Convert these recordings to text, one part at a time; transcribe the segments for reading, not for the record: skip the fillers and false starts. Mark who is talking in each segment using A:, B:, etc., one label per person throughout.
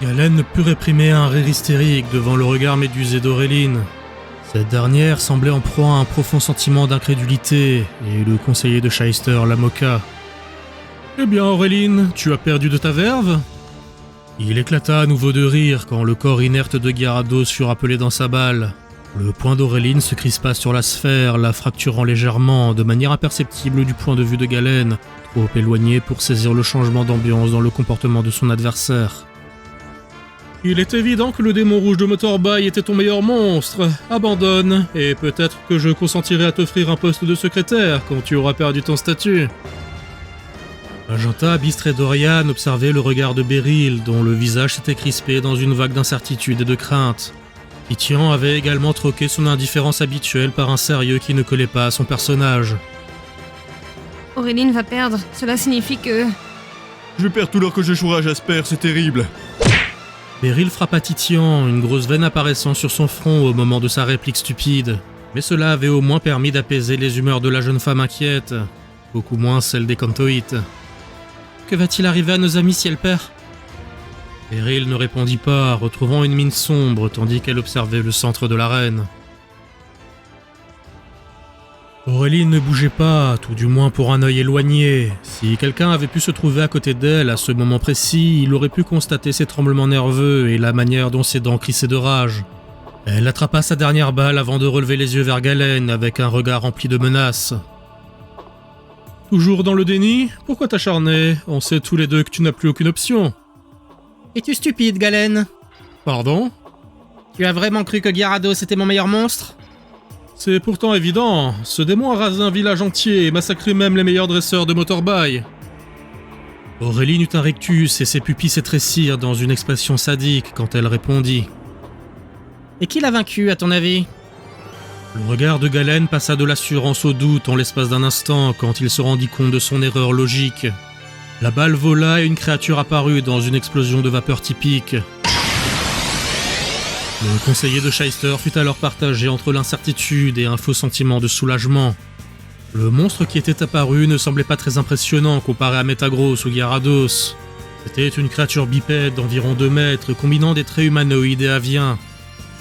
A: Galen ne put réprimer un rire hystérique devant le regard médusé d'Auréline. Cette dernière semblait en proie à un profond sentiment d'incrédulité, et le conseiller de Shyster la moqua. « Eh bien Auréline, tu as perdu de ta verve ?» Il éclata à nouveau de rire quand le corps inerte de Gyarados fut rappelé dans sa balle. Le poing d'Auréline se crispa sur la sphère, la fracturant légèrement, de manière imperceptible du point de vue de Galen, trop éloigné pour saisir le changement d'ambiance dans le comportement de son adversaire. « Il est évident que le démon rouge de Motorball était ton meilleur monstre. Abandonne, et peut-être que je consentirai à t'offrir un poste de secrétaire quand tu auras perdu ton statut. » Magenta, Bistre et Dorian observaient le regard de Beryl, dont le visage s'était crispé dans une vague d'incertitude et de crainte. Titian avait également troqué son indifférence habituelle par un sérieux qui ne collait pas à son personnage.
B: Auréline va perdre, cela signifie que...
C: Je perds tout l'or que j'échouerai à Jasper, c'est terrible.
A: Beryl frappa Titian, une grosse veine apparaissant sur son front au moment de sa réplique stupide. Mais cela avait au moins permis d'apaiser les humeurs de la jeune femme inquiète, beaucoup moins celles des Cantoïtes. Que va-t-il arriver à nos amis si elle perd ? Beryl ne répondit pas, retrouvant une mine sombre tandis qu'elle observait le centre de l'arène. Auréline ne bougeait pas, tout du moins pour un œil éloigné. Si quelqu'un avait pu se trouver à côté d'elle à ce moment précis, il aurait pu constater ses tremblements nerveux et la manière dont ses dents crissaient de rage. Elle attrapa sa dernière balle avant de relever les yeux vers Galen avec un regard rempli de menaces. « Toujours dans le déni ? Pourquoi t'acharner ? On sait tous les deux que tu n'as plus aucune option. »
D: « Es-tu stupide, Galen ?
A: Pardon ?
D: Tu as vraiment cru que Gyarados était mon meilleur monstre ?
A: C'est pourtant évident, ce démon a rasé un village entier et massacré même les meilleurs dresseurs de Motorball. » Auréline eut un rictus et ses pupilles s'étrécirent dans une expression sadique quand elle répondit.
D: « Et qui l'a vaincu, à ton avis ?»
A: Le regard de Galen passa de l'assurance au doute en l'espace d'un instant quand il se rendit compte de son erreur logique. La balle vola et une créature apparut dans une explosion de vapeur typique. Le conseiller de Shyster fut alors partagé entre l'incertitude et un faux sentiment de soulagement. Le monstre qui était apparu ne semblait pas très impressionnant comparé à Metagross ou Gyarados. C'était une créature bipède d'environ 2 mètres, combinant des traits humanoïdes et aviens.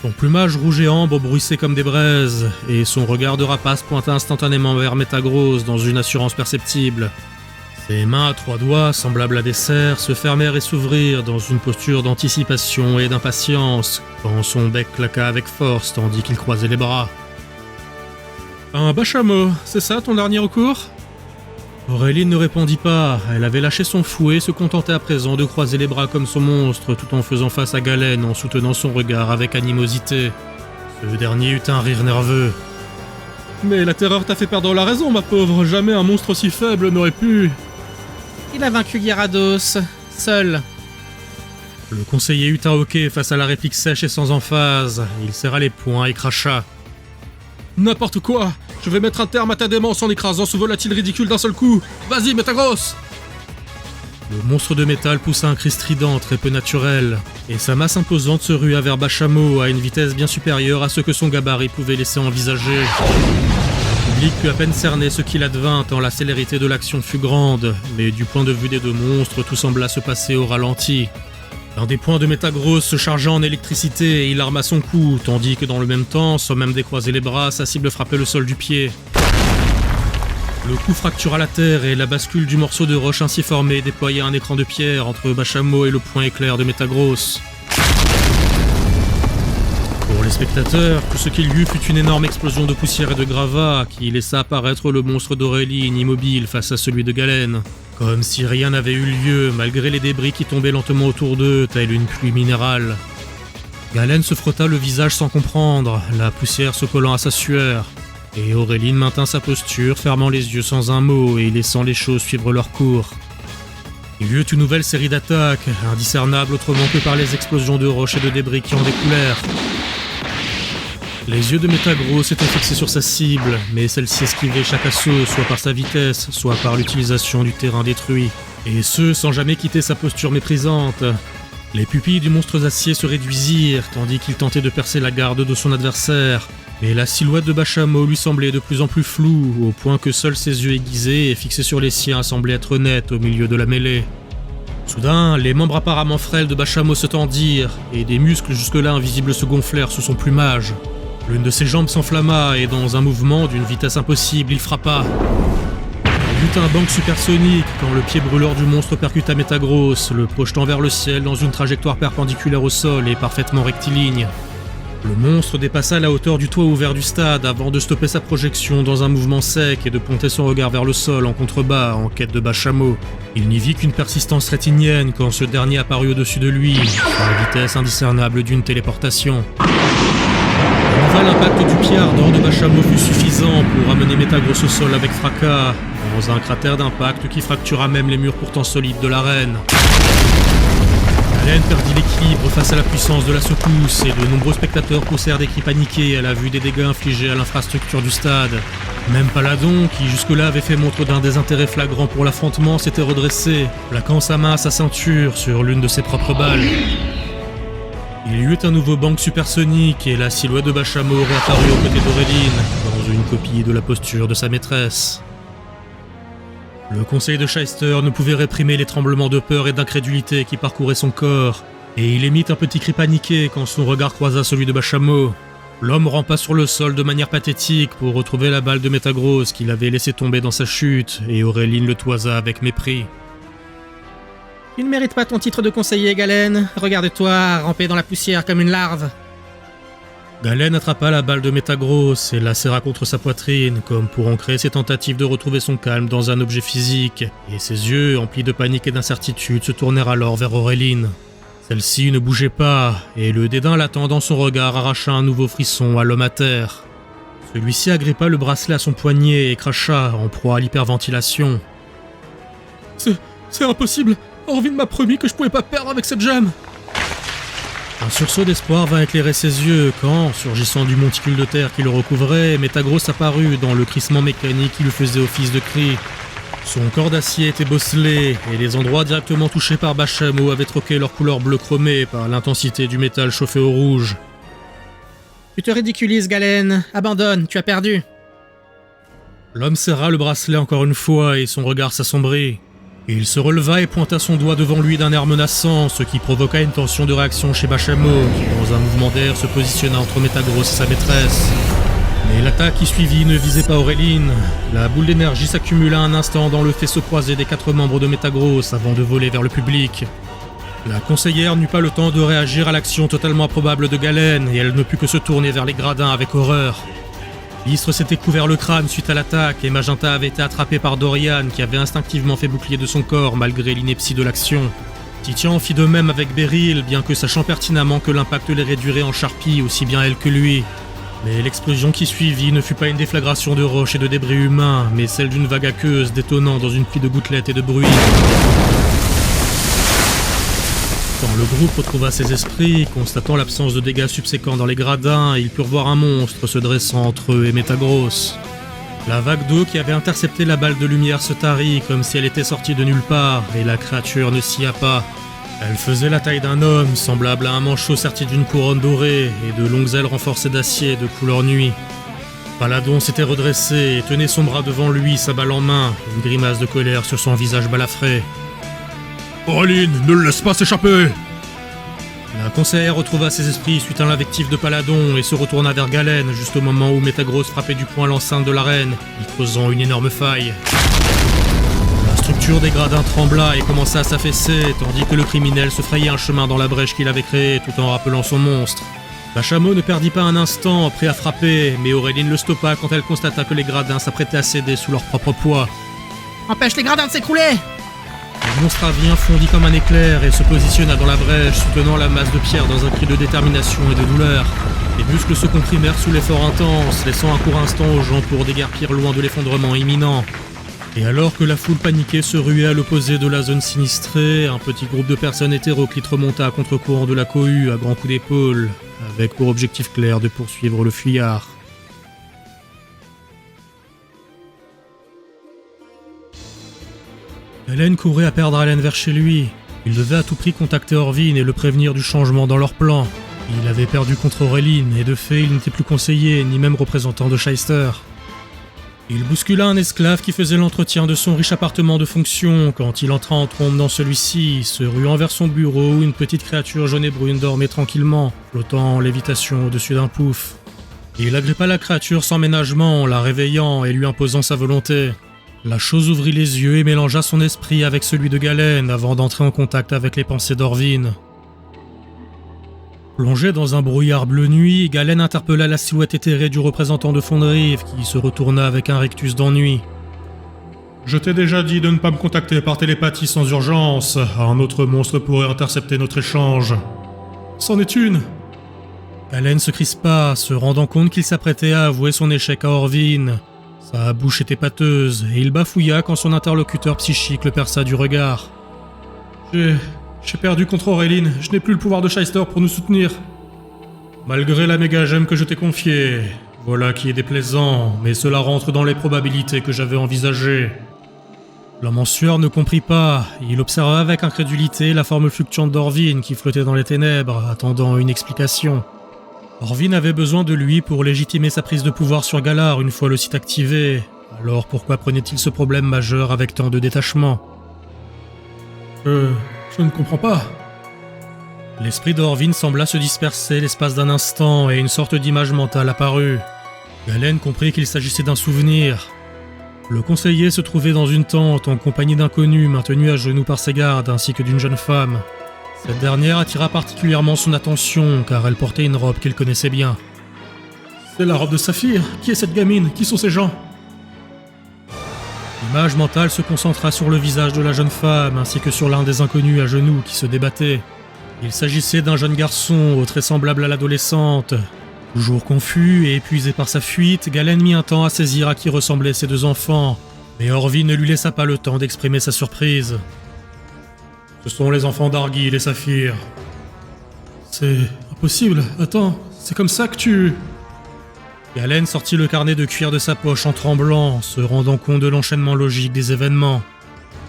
A: Son plumage rouge et ambre bruissait comme des braises, et son regard de rapace pointa instantanément vers Metagross dans une assurance perceptible. Ses mains à 3 doigts, semblables à des serres, se fermèrent et s'ouvrirent dans une posture d'anticipation et d'impatience, quand son bec claqua avec force tandis qu'il croisait les bras. « Un Bachamo, c'est ça ton dernier recours ?» Auréline ne répondit pas, elle avait lâché son fouet et se contentait à présent de croiser les bras comme son monstre tout en faisant face à Galen en soutenant son regard avec animosité. Ce dernier eut un rire nerveux. « Mais la terreur t'a fait perdre la raison, ma pauvre, jamais un monstre aussi faible n'aurait pu... »
D: Il a vaincu Gyarados, seul.
A: Le conseiller eut un hoquet face à la réplique sèche et sans emphase. Il serra les poings et cracha. « N'importe quoi! Je vais mettre un terme à ta démence en écrasant ce volatile ridicule d'un seul coup! Vas-y, Metagross !» Le monstre de métal poussa un cri strident très peu naturel, et sa masse imposante se rua vers Bachamo à une vitesse bien supérieure à ce que son gabarit pouvait laisser envisager. Le public put à peine cerner ce qu'il advint tant la célérité de l'action fut grande, mais du point de vue des 2 monstres, tout sembla se passer au ralenti. L'un des poings de Metagross se chargea en électricité et il arma son coup, tandis que dans le même temps, sans même décroiser les bras, sa cible frappait le sol du pied. Le coup fractura la terre et la bascule du morceau de roche ainsi formé déploya un écran de pierre entre Bachamo et le poing éclair de Metagross. Pour les spectateurs, tout ce qu'il y eut fut une énorme explosion de poussière et de gravats qui laissa apparaître le monstre d'Auréline immobile face à celui de Galen, comme si rien n'avait eu lieu malgré les débris qui tombaient lentement autour d'eux, telle une pluie minérale. Galen se frotta le visage sans comprendre, la poussière se collant à sa sueur, et Auréline maintint sa posture, fermant les yeux sans un mot et laissant les choses suivre leur cours. Il y eut une nouvelle série d'attaques, indiscernables autrement que par les explosions de roches et de débris qui en découlèrent. Les yeux de Metagross étaient fixés sur sa cible, mais celle-ci esquivait chaque assaut, soit par sa vitesse, soit par l'utilisation du terrain détruit, et ce sans jamais quitter sa posture méprisante. Les pupilles du monstre d'acier se réduisirent, tandis qu'il tentait de percer la garde de son adversaire, mais la silhouette de Bachamo lui semblait de plus en plus floue, au point que seuls ses yeux aiguisés et fixés sur les siens semblaient être nets au milieu de la mêlée. Soudain, les membres apparemment frêles de Bashamo se tendirent, et des muscles jusque-là invisibles se gonflèrent sous son plumage. L'une de ses jambes s'enflamma, et dans un mouvement d'une vitesse impossible, il frappa. Il eut un bang supersonique quand le pied brûleur du monstre percuta Metagross, le projetant vers le ciel dans une trajectoire perpendiculaire au sol et parfaitement rectiligne. Le monstre dépassa la hauteur du toit ouvert du stade avant de stopper sa projection dans un mouvement sec et de pointer son regard vers le sol en contrebas en quête de Bashamo. Il n'y vit qu'une persistance rétinienne quand ce dernier apparut au-dessus de lui, à la vitesse indiscernable d'une téléportation. En vain, l'impact du pied ardent de Bashamo fut suffisant pour amener Metagross au sol avec fracas, dans un cratère d'impact qui fractura même les murs pourtant solides de l'arène. Galen perdit l'équilibre face à la puissance de la secousse et de nombreux spectateurs poussèrent des cris paniqués à la vue des dégâts infligés à l'infrastructure du stade. Même Paladon, qui jusque-là avait fait montre d'un désintérêt flagrant pour l'affrontement, s'était redressé, plaquant sa main à sa ceinture sur l'une de ses propres balles. Il y eut un nouveau bang supersonique et la silhouette de Bashamo réapparut aux côtés d'Aureline, dans une copie de la posture de sa maîtresse. Le conseil de Shyster ne pouvait réprimer les tremblements de peur et d'incrédulité qui parcouraient son corps, et il émit un petit cri paniqué quand son regard croisa celui de Bashamo. L'homme rampa sur le sol de manière pathétique pour retrouver la balle de Metagross qu'il avait laissé tomber dans sa chute, et Aureline le toisa avec mépris.
D: Tu ne mérites pas ton titre de conseiller, Galen. Regarde-toi, ramper dans la poussière comme une larve.
A: Galen attrapa la balle de Metagross et la serra contre sa poitrine, comme pour ancrer ses tentatives de retrouver son calme dans un objet physique, et ses yeux, emplis de panique et d'incertitude, se tournèrent alors vers Aureline. Celle-ci ne bougeait pas, et le dédain latent dans son regard arracha un nouveau frisson à l'homme à terre. Celui-ci agrippa le bracelet à son poignet et cracha, en proie à l'hyperventilation. C'est impossible. Orvin m'a promis que je pouvais pas perdre avec cette gemme. Un sursaut d'espoir vint éclairer ses yeux quand, surgissant du monticule de terre qui le recouvrait, Metagross apparut dans le crissement mécanique qui lui faisait office de cri. Son corps d'acier était bosselé, et les endroits directement touchés par Bashamo avaient troqué leur couleur bleu chromée par l'intensité du métal chauffé au rouge.
D: Tu te ridiculises, Galen. Abandonne, tu as perdu.
A: L'homme serra le bracelet encore une fois et son regard s'assombrit. Il se releva et pointa son doigt devant lui d'un air menaçant, ce qui provoqua une tension de réaction chez Bashamo, qui dans un mouvement d'air se positionna entre Metagross et sa maîtresse. Mais l'attaque qui suivit ne visait pas Aureline. La boule d'énergie s'accumula un instant dans le faisceau croisé des 4 membres de Metagross avant de voler vers le public. La conseillère n'eut pas le temps de réagir à l'action totalement improbable de Galen, et elle ne put que se tourner vers les gradins avec horreur. L'Istre s'était couvert le crâne suite à l'attaque et Magenta avait été attrapé par Dorian qui avait instinctivement fait bouclier de son corps malgré l'ineptie de l'action. Titian fit de même avec Beryl, bien que sachant pertinemment que l'impact les réduirait en charpie aussi bien elle que lui. Mais l'explosion qui suivit ne fut pas une déflagration de roches et de débris humains, mais celle d'une vague aqueuse détonnant dans une pluie de gouttelettes et de bruit. Quand le groupe retrouva ses esprits, constatant l'absence de dégâts subséquents dans les gradins, ils purent voir un monstre se dressant entre eux et Metagross. La vague d'eau qui avait intercepté la balle de lumière se tarit comme si elle était sortie de nulle part, et la créature ne scia pas. Elle faisait la taille d'un homme, semblable à un manchot serti d'une couronne dorée, et de longues ailes renforcées d'acier de couleur nuit. Paladon s'était redressé et tenait son bras devant lui, sa balle en main, une grimace de colère sur son visage balafré.
C: Aureline, ne le laisse pas s'échapper!
A: La conseillère retrouva ses esprits suite à l'invective de Paladon et se retourna vers Galen juste au moment où Metagross frappait du poing l'enceinte de l'arène, y creusant une énorme faille. La structure des gradins trembla et commença à s'affaisser, tandis que le criminel se frayait un chemin dans la brèche qu'il avait créée tout en rappelant son monstre. Bashamo ne perdit pas un instant, prêt à frapper, mais Aureline le stoppa quand elle constata que les gradins s'apprêtaient à céder sous leur propre poids.
D: Empêche les gradins de s'écrouler!
A: Le monstre avien fondit comme un éclair et se positionna dans la brèche, soutenant la masse de pierre dans un cri de détermination et de douleur. Les muscles se comprimèrent sous l'effort intense, laissant un court instant aux gens pour déguerpir loin de l'effondrement imminent. Et alors que la foule paniquée se ruait à l'opposé de la zone sinistrée, un petit groupe de personnes hétéroclites remonta à contre-courant de la cohue à grands coups d'épaule, avec pour objectif clair de poursuivre le fuyard. Galen courait à perdre haleine vers chez lui. Il devait à tout prix contacter Orvin et le prévenir du changement dans leur plan. Il avait perdu contre Aureline et de fait il n'était plus conseiller ni même représentant de Shyster. Il bouscula un esclave qui faisait l'entretien de son riche appartement de fonction quand il entra en trombe dans celui-ci, se ruant vers son bureau où une petite créature jaune et brune dormait tranquillement, flottant en lévitation au-dessus d'un pouf. Il agrippa la créature sans ménagement, la réveillant et lui imposant sa volonté. La chose ouvrit les yeux et mélangea son esprit avec celui de Galen avant d'entrer en contact avec les pensées d'Orvin. Plongé dans un brouillard bleu nuit, Galen interpella la silhouette éthérée du représentant de Fondrive qui se retourna avec un rictus d'ennui. « Je t'ai déjà dit de ne pas me contacter par télépathie sans urgence. Un autre monstre pourrait intercepter notre échange. C'en est une !» Galen se crispa, se rendant compte qu'il s'apprêtait à avouer son échec à Orvin. Sa bouche était pâteuse, et il bafouilla quand son interlocuteur psychique le perça du regard. « J'ai perdu contre Auréline, je n'ai plus le pouvoir de Shyster pour nous soutenir. Malgré la méga gemme que je t'ai confiée, voilà qui est déplaisant, mais cela rentre dans les probabilités que j'avais envisagées. » L'homme en sueur ne comprit pas, il observa avec incrédulité la forme fluctuante d'Orvin qui flottait dans les ténèbres, attendant une explication. Orvin avait besoin de lui pour légitimer sa prise de pouvoir sur Galar une fois le site activé, alors pourquoi prenait-il ce problème majeur avec tant de détachement ? Je ne comprends pas. L'esprit d'Orvin sembla se disperser l'espace d'un instant et une sorte d'image mentale apparut. Galen comprit qu'il s'agissait d'un souvenir. Le conseiller se trouvait dans une tente en compagnie d'inconnus maintenus à genoux par ses gardes ainsi que d'une jeune femme. Cette dernière attira particulièrement son attention car elle portait une robe qu'il connaissait bien. « C'est la robe de Saphir. Qui est cette gamine? Qui sont ces gens ?» L'image mentale se concentra sur le visage de la jeune femme ainsi que sur l'un des inconnus à genoux qui se débattait. Il s'agissait d'un jeune garçon au trait semblable à l'adolescente. Toujours confus et épuisé par sa fuite, Galen mit un temps à saisir à qui ressemblaient ses deux enfants, mais Orvin ne lui laissa pas le temps d'exprimer sa surprise. « Ce sont les enfants d'Argyll et Saphir. »« C'est impossible, attends, c'est comme ça que tu... » Galen sortit le carnet de cuir de sa poche en tremblant, se rendant compte de l'enchaînement logique des événements.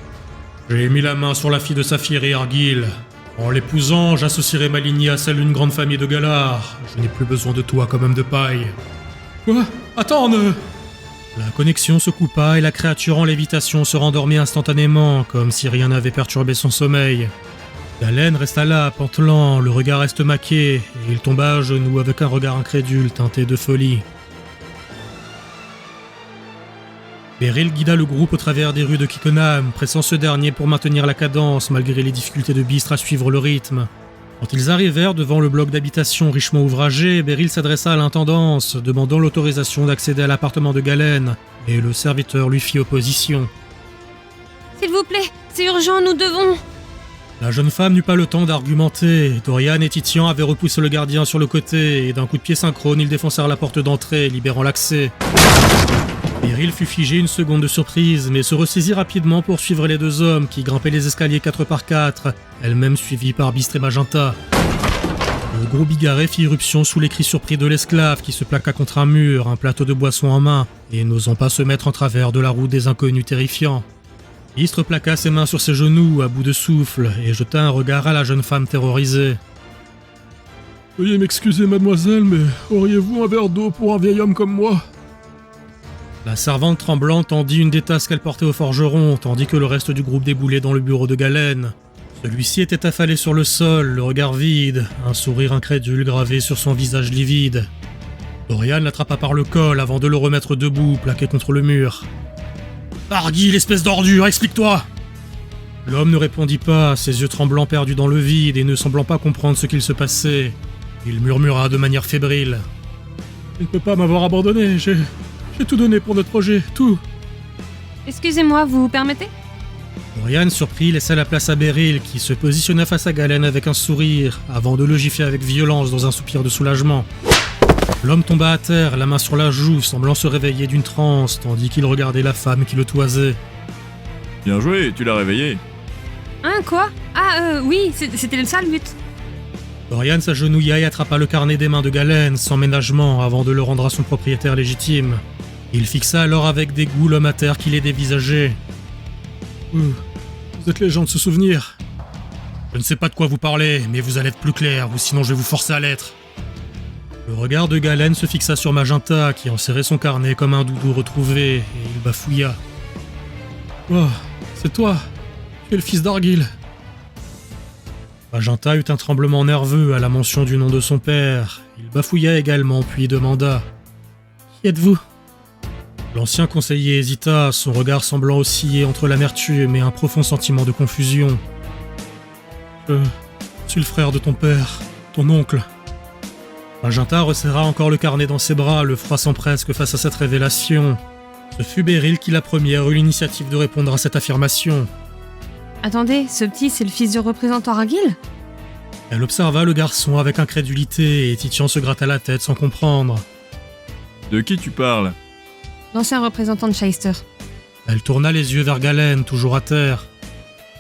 A: « J'ai mis la main sur la fille de Saphir et Argyll. En l'épousant, j'associerai ma lignée à celle d'une grande famille de Galar. Je n'ai plus besoin de toi comme homme de paille. »« Quoi ? Attends, ne... » La connexion se coupa et la créature en lévitation se rendormit instantanément, comme si rien n'avait perturbé son sommeil. Galen resta là, pantelant, le regard estomaqué, et il tomba à genoux avec un regard incrédule teinté de folie. Beryl guida le groupe au travers des rues de Kikonnam, pressant ce dernier pour maintenir la cadence malgré les difficultés de Bistre à suivre le rythme. Quand ils arrivèrent devant le bloc d'habitation richement ouvragé, Beryl s'adressa à l'intendance, demandant l'autorisation d'accéder à l'appartement de Galen, et le serviteur lui fit opposition.
B: « S'il vous plaît, c'est urgent, nous devons... »
A: La jeune femme n'eut pas le temps d'argumenter. Dorian et Titian avaient repoussé le gardien sur le côté, et d'un coup de pied synchrone, ils défoncèrent la porte d'entrée, libérant l'accès. Beryl fut figée une seconde de surprise, mais se ressaisit rapidement pour suivre les deux hommes qui grimpaient les escaliers 4x4, elle-même suivie par Bistre et Magenta. Le gros bigarré fit irruption sous les cris surpris de l'esclave qui se plaqua contre un mur, un plateau de boisson en main, et n'osant pas se mettre en travers de la route des inconnus terrifiants. Bistre plaqua ses mains sur ses genoux, à bout de souffle, et jeta un regard à la jeune femme terrorisée. « Veuillez m'excuser, mademoiselle, mais auriez-vous un verre d'eau pour un vieil homme comme moi ?» La servante tremblante tendit une des tasses qu'elle portait au forgeron, tandis que le reste du groupe déboulait dans le bureau de Galen. Celui-ci était affalé sur le sol, le regard vide, un sourire incrédule gravé sur son visage livide. Dorian l'attrapa par le col avant de le remettre debout, plaqué contre le mur. « Argyll, l'espèce d'ordure, explique-toi !» L'homme ne répondit pas, ses yeux tremblants perdus dans le vide et ne semblant pas comprendre ce qu'il se passait. Il murmura de manière fébrile. « Il ne peut pas m'avoir abandonné, j'ai tout donné pour notre projet, tout. »
B: Excusez-moi, vous permettez ?
A: Dorian, surpris, laissa la place à Beryl, qui se positionna face à Galen avec un sourire, avant de le gifler avec violence dans un soupir de soulagement. L'homme tomba à terre, la main sur la joue, semblant se réveiller d'une transe, tandis qu'il regardait la femme qui le toisait.
C: « Bien joué, tu l'as réveillé. »
B: Hein, quoi ? Ah, oui, c'était ça le but.
A: Dorian s'agenouilla et attrapa le carnet des mains de Galen, sans ménagement, avant de le rendre à son propriétaire légitime. Il fixa alors avec dégoût l'homme à terre qui les dévisageait. « Vous êtes les gens de ce souvenir. Je ne sais pas de quoi vous parlez, mais vous allez être plus clair, ou sinon je vais vous forcer à l'être. » Le regard de Galen se fixa sur Magenta, qui enserrait son carnet comme un doudou retrouvé, et il bafouilla. « Oh, c'est toi. Tu es le fils d'Argyll. » Magenta eut un tremblement nerveux à la mention du nom de son père. Il bafouilla également, puis demanda « Qui êtes-vous » L'ancien conseiller hésita, son regard semblant osciller entre l'amertume et un profond sentiment de confusion. « Je suis le frère de ton père, ton oncle. » Magenta resserra encore le carnet dans ses bras, le froissant presque face à cette révélation. Ce fut Beryl qui la première eut l'initiative de répondre à cette affirmation.
B: Attendez, ce petit, c'est le fils du représentant Argyll ?
A: Elle observa le garçon avec incrédulité et Titian se gratta la tête sans comprendre.
C: De qui tu parles?
B: L'ancien représentant de Shyster.
A: Elle tourna les yeux vers Galen, toujours à terre.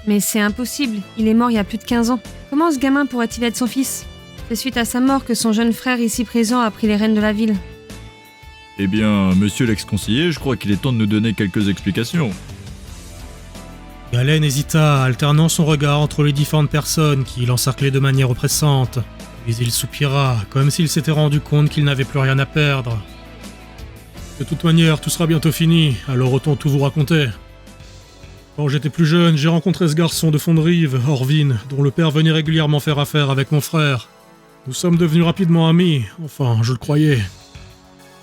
B: Mais c'est impossible, il est mort il y a plus de 15 ans. Comment ce gamin pourrait-il être son fils ? C'est suite à sa mort que son jeune frère ici présent a pris les rênes de la ville.
C: Eh bien, monsieur l'ex-conseiller, je crois qu'il est temps de nous donner quelques explications.
A: Galen hésita, alternant son regard entre les différentes personnes qui l'encerclaient de manière oppressante. Puis il soupira, comme s'il s'était rendu compte qu'il n'avait plus rien à perdre. De toute manière, tout sera bientôt fini, alors autant tout vous raconter. Quand j'étais plus jeune, j'ai rencontré ce garçon de fond de rive, Orvin, dont le père venait régulièrement faire affaire avec mon frère. Nous sommes devenus rapidement amis, enfin, je le croyais.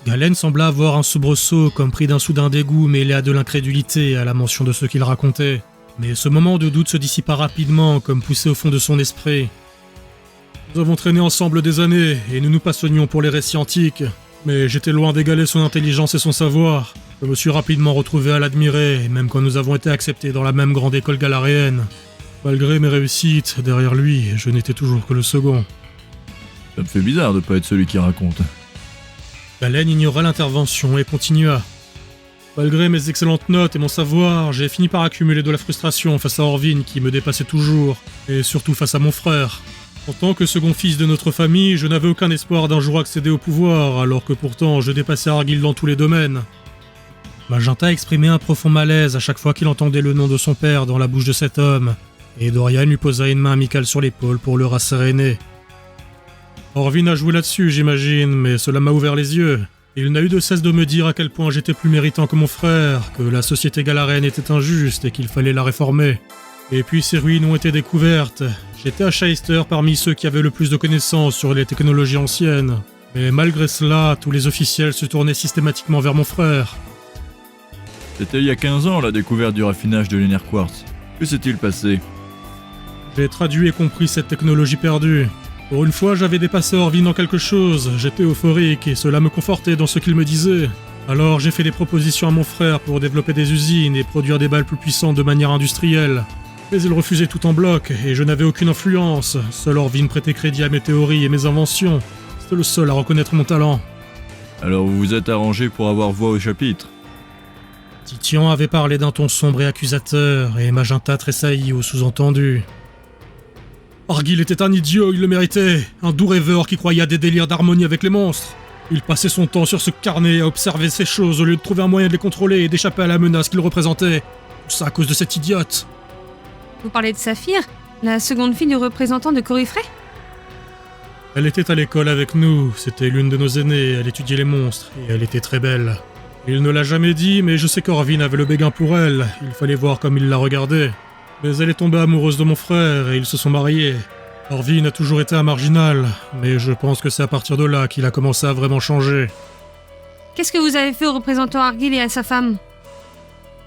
A: Galen sembla avoir un soubresaut, comme pris d'un soudain dégoût mêlé à de l'incrédulité à la mention de ce qu'il racontait. Mais ce moment de doute se dissipa rapidement, comme poussé au fond de son esprit. Nous avons traîné ensemble des années, et nous nous passionnions pour les récits antiques. Mais j'étais loin d'égaler son intelligence et son savoir. Je me suis rapidement retrouvé à l'admirer, même quand nous avons été acceptés dans la même grande école galaréenne. Malgré mes réussites, derrière lui, je n'étais toujours que le second.
C: Ça me fait bizarre de pas être celui qui raconte.
A: Galen ignora l'intervention et continua. Malgré mes excellentes notes et mon savoir, j'ai fini par accumuler de la frustration face à Orvin qui me dépassait toujours, et surtout face à mon frère. En tant que second fils de notre famille, je n'avais aucun espoir d'un jour accéder au pouvoir, alors que pourtant je dépassais Argyll dans tous les domaines. Magenta exprimait un profond malaise à chaque fois qu'il entendait le nom de son père dans la bouche de cet homme, et Dorian lui posa une main amicale sur l'épaule pour le rasséréner. Orvin a joué là-dessus, j'imagine, mais cela m'a ouvert les yeux. Il n'a eu de cesse de me dire à quel point j'étais plus méritant que mon frère, que la société galarène était injuste et qu'il fallait la réformer. Et puis ces ruines ont été découvertes. J'étais à Shyster parmi ceux qui avaient le plus de connaissances sur les technologies anciennes. Mais malgré cela, tous les officiels se tournaient systématiquement vers mon frère.
C: C'était il y a 15 ans la découverte du raffinage de l'éner quartz. Que s'est-il passé?
A: J'ai traduit et compris cette technologie perdue. Pour une fois, j'avais dépassé Orvin en quelque chose, j'étais euphorique et cela me confortait dans ce qu'il me disait. Alors j'ai fait des propositions à mon frère pour développer des usines et produire des balles plus puissantes de manière industrielle. Mais il refusait tout en bloc et je n'avais aucune influence. Seul Orvin prêtait crédit à mes théories et mes inventions. C'était le seul à reconnaître mon talent.
C: Alors vous vous êtes arrangé pour avoir voix au chapitre?
A: Titian avait parlé d'un ton sombre et accusateur et Magenta tressaillit au sous-entendu. Argyll était un idiot, il le méritait. Un doux rêveur qui croyait à des délires d'harmonie avec les monstres. Il passait son temps sur ce carnet à observer ces choses au lieu de trouver un moyen de les contrôler et d'échapper à la menace qu'il représentait. Tout ça à cause de cette idiote.
B: Vous parlez de Saphir, la seconde fille du représentant de Corifrey ?
A: Elle était à l'école avec nous, c'était l'une de nos aînées, elle étudiait les monstres, et elle était très belle. Il ne l'a jamais dit, mais je sais qu'Orvin avait le béguin pour elle, il fallait voir comme il la regardait. Mais elle est tombée amoureuse de mon frère et ils se sont mariés. Orvin a toujours été un marginal, mais je pense que c'est à partir de là qu'il a commencé à vraiment changer.
B: Qu'est-ce que vous avez fait au représentant Argyll et à sa femme ?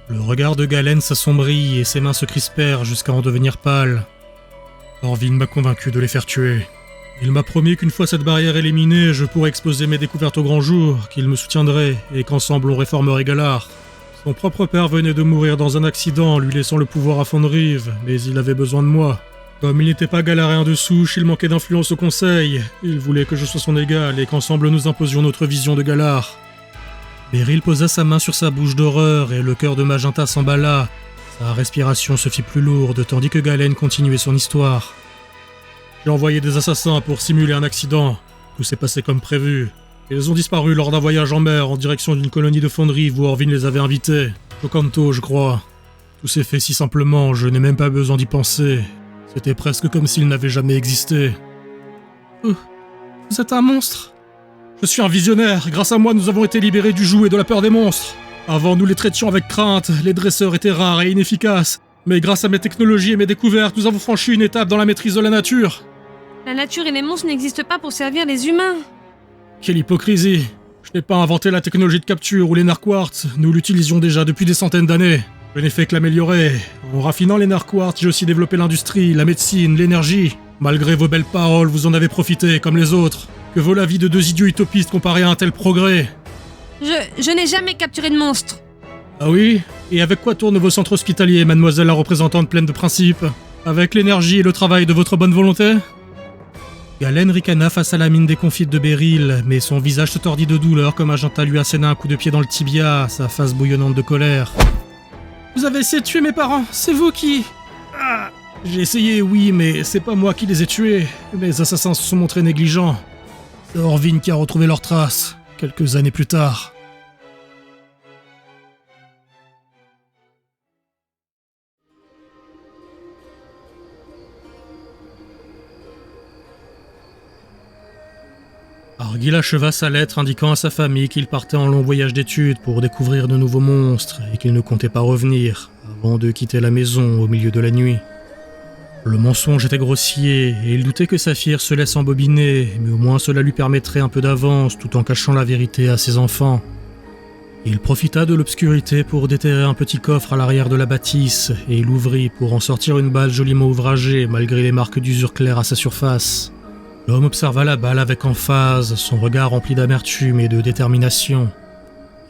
A: Le regard de Galen s'assombrit et ses mains se crispèrent jusqu'à en devenir pâles. Orvin m'a convaincu de les faire tuer. Il m'a promis qu'une fois cette barrière éliminée, je pourrais exposer mes découvertes au grand jour, qu'il me soutiendrait et qu'ensemble on réformerait Galar. Son propre père venait de mourir dans un accident, lui laissant le pouvoir à fond de rive, mais il avait besoin de moi. Comme il n'était pas galaréen de souche, il manquait d'influence au conseil. Il voulait que je sois son égal et qu'ensemble nous imposions notre vision de Galar. Beryl posa sa main sur sa bouche d'horreur et le cœur de Magenta s'emballa. Sa respiration se fit plus lourde tandis que Galen continuait son histoire. J'ai envoyé des assassins pour simuler un accident. Tout s'est passé comme prévu. Ils ont disparu lors d'un voyage en mer en direction d'une colonie de fonderie où Orvin les avait invités. Au Kanto, je crois. Tout s'est fait si simplement, je n'ai même pas besoin d'y penser. C'était presque comme s'ils n'avaient jamais existé.
D: Vous êtes un monstre ?
A: Je suis un visionnaire. Grâce à moi, nous avons été libérés du joug et de la peur des monstres. Avant, nous les traitions avec crainte. Les dresseurs étaient rares et inefficaces. Mais grâce à mes technologies et mes découvertes, nous avons franchi une étape dans la maîtrise de la nature.
B: La nature et les monstres n'existent pas pour servir les humains.
A: Quelle hypocrisie. Je n'ai pas inventé la technologie de capture ou les narquartz. Nous l'utilisions déjà depuis des centaines d'années. Je n'ai fait que l'améliorer. En raffinant les narquartz, j'ai aussi développé l'industrie, la médecine, l'énergie. Malgré vos belles paroles, vous en avez profité, comme les autres. Que vaut la vie de deux idiots utopistes comparés à un tel progrès?
B: Je n'ai jamais capturé de monstre.
A: Ah oui? Et avec quoi tournent vos centres hospitaliers, mademoiselle la représentante pleine de principes? Avec l'énergie et le travail de votre bonne volonté? Galen ricana face à la mine déconfite de Beryl, mais son visage se tordit de douleur comme Magenta lui asséna un coup de pied dans le tibia, sa face bouillonnante de colère. Vous avez essayé de tuer mes parents, c'est vous qui... Ah, j'ai essayé, oui, mais c'est pas moi qui les ai tués. Les assassins se sont montrés négligents. C'est Orvin qui a retrouvé leurs traces, quelques années plus tard. Argyll acheva sa lettre indiquant à sa famille qu'il partait en long voyage d'études pour découvrir de nouveaux monstres et qu'il ne comptait pas revenir avant de quitter la maison au milieu de la nuit. Le mensonge était grossier et il doutait que Saphir se laisse embobiner, mais au moins cela lui permettrait un peu d'avance tout en cachant la vérité à ses enfants. Il profita de l'obscurité pour déterrer un petit coffre à l'arrière de la bâtisse et il l'ouvrit pour en sortir une balle joliment ouvragée malgré les marques d'usure claire à sa surface. L'homme observa la balle avec emphase, son regard rempli d'amertume et de détermination.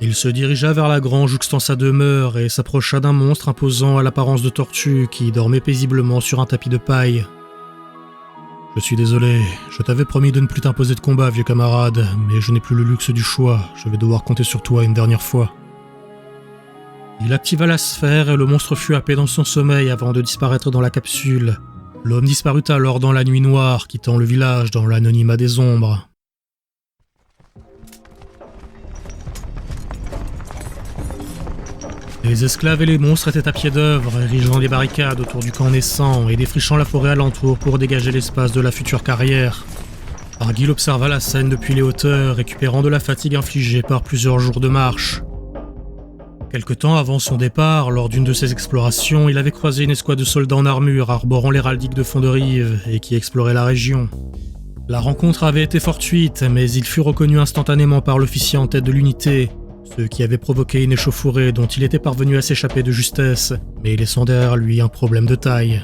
A: Il se dirigea vers la grange jouxtant sa demeure et s'approcha d'un monstre imposant à l'apparence de tortue qui dormait paisiblement sur un tapis de paille. « Je suis désolé, je t'avais promis de ne plus t'imposer de combat, vieux camarade, mais je n'ai plus le luxe du choix, je vais devoir compter sur toi une dernière fois. » Il activa la sphère et le monstre fut happé dans son sommeil avant de disparaître dans la capsule. L'homme disparut alors dans la nuit noire, quittant le village dans l'anonymat des ombres. Les esclaves et les monstres étaient à pied d'œuvre, érigeant des barricades autour du camp naissant et défrichant la forêt alentour pour dégager l'espace de la future carrière. Argyll observa la scène depuis les hauteurs, récupérant de la fatigue infligée par plusieurs jours de marche. Quelque temps avant son départ, lors d'une de ses explorations, il avait croisé une escouade de soldats en armure arborant l'héraldique de Fond-de-Rive et qui explorait la région. La rencontre avait été fortuite, mais il fut reconnu instantanément par l'officier en tête de l'unité, ce qui avait provoqué une échauffourée dont il était parvenu à s'échapper de justesse, mais laissant derrière lui un problème de taille.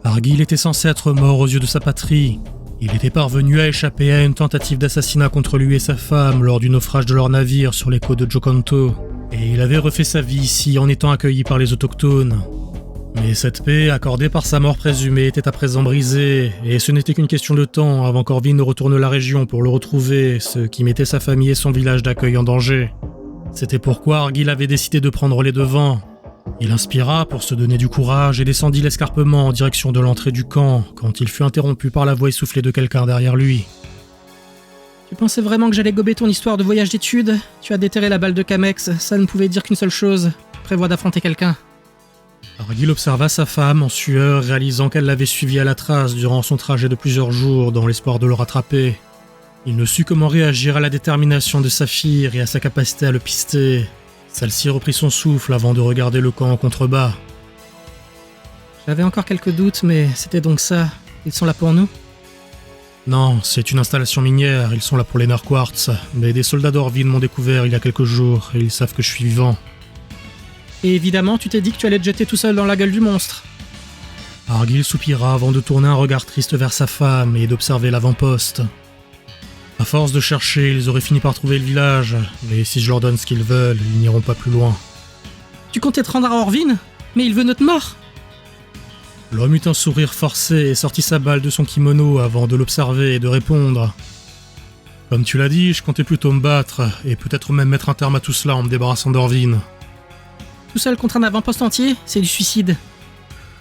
A: Argyll était censé être mort aux yeux de sa patrie. Il était parvenu à échapper à une tentative d'assassinat contre lui et sa femme lors du naufrage de leur navire sur les côtes de Jokanto. Et il avait refait sa vie ici en étant accueilli par les autochtones. Mais cette paix, accordée par sa mort présumée, était à présent brisée, et ce n'était qu'une question de temps avant qu'Orvin ne retourne la région pour le retrouver, ce qui mettait sa famille et son village d'accueil en danger. C'était pourquoi Argyll avait décidé de prendre les devants. Il inspira pour se donner du courage et descendit l'escarpement en direction de l'entrée du camp, quand il fut interrompu par la voix essoufflée de quelqu'un derrière lui.
D: Tu pensais vraiment que j'allais gober ton histoire de voyage d'études? Tu as déterré la balle de Kamex, ça ne pouvait dire qu'une seule chose. Prévois d'affronter quelqu'un.
A: Argyll observa sa femme en sueur, réalisant qu'elle l'avait suivi à la trace durant son trajet de plusieurs jours dans l'espoir de le rattraper. Il ne sut comment réagir à la détermination de Saphir et à sa capacité à le pister. Celle-ci reprit son souffle avant de regarder le camp en contrebas.
D: J'avais encore quelques doutes, mais c'était donc ça. Ils sont là pour nous?
A: Non, c'est une installation minière, ils sont là pour les narquartz, mais des soldats d'Orvin m'ont découvert il y a quelques jours, et ils savent que je suis vivant.
D: Et évidemment, tu t'es dit que tu allais te jeter tout seul dans la gueule du monstre.
A: Argyll soupira avant de tourner un regard triste vers sa femme et d'observer l'avant-poste. À force de chercher, ils auraient fini par trouver le village, mais si je leur donne ce qu'ils veulent, ils n'iront pas plus loin.
D: Tu comptais te rendre à Orvin? Mais il veut notre mort!
A: L'homme eut un sourire forcé et sortit sa balle de son kimono avant de l'observer et de répondre. Comme tu l'as dit, je comptais plutôt me battre, et peut-être même mettre un terme à tout cela en me débarrassant d'Orvin.
D: Tout seul contre un avant-poste entier, c'est du suicide.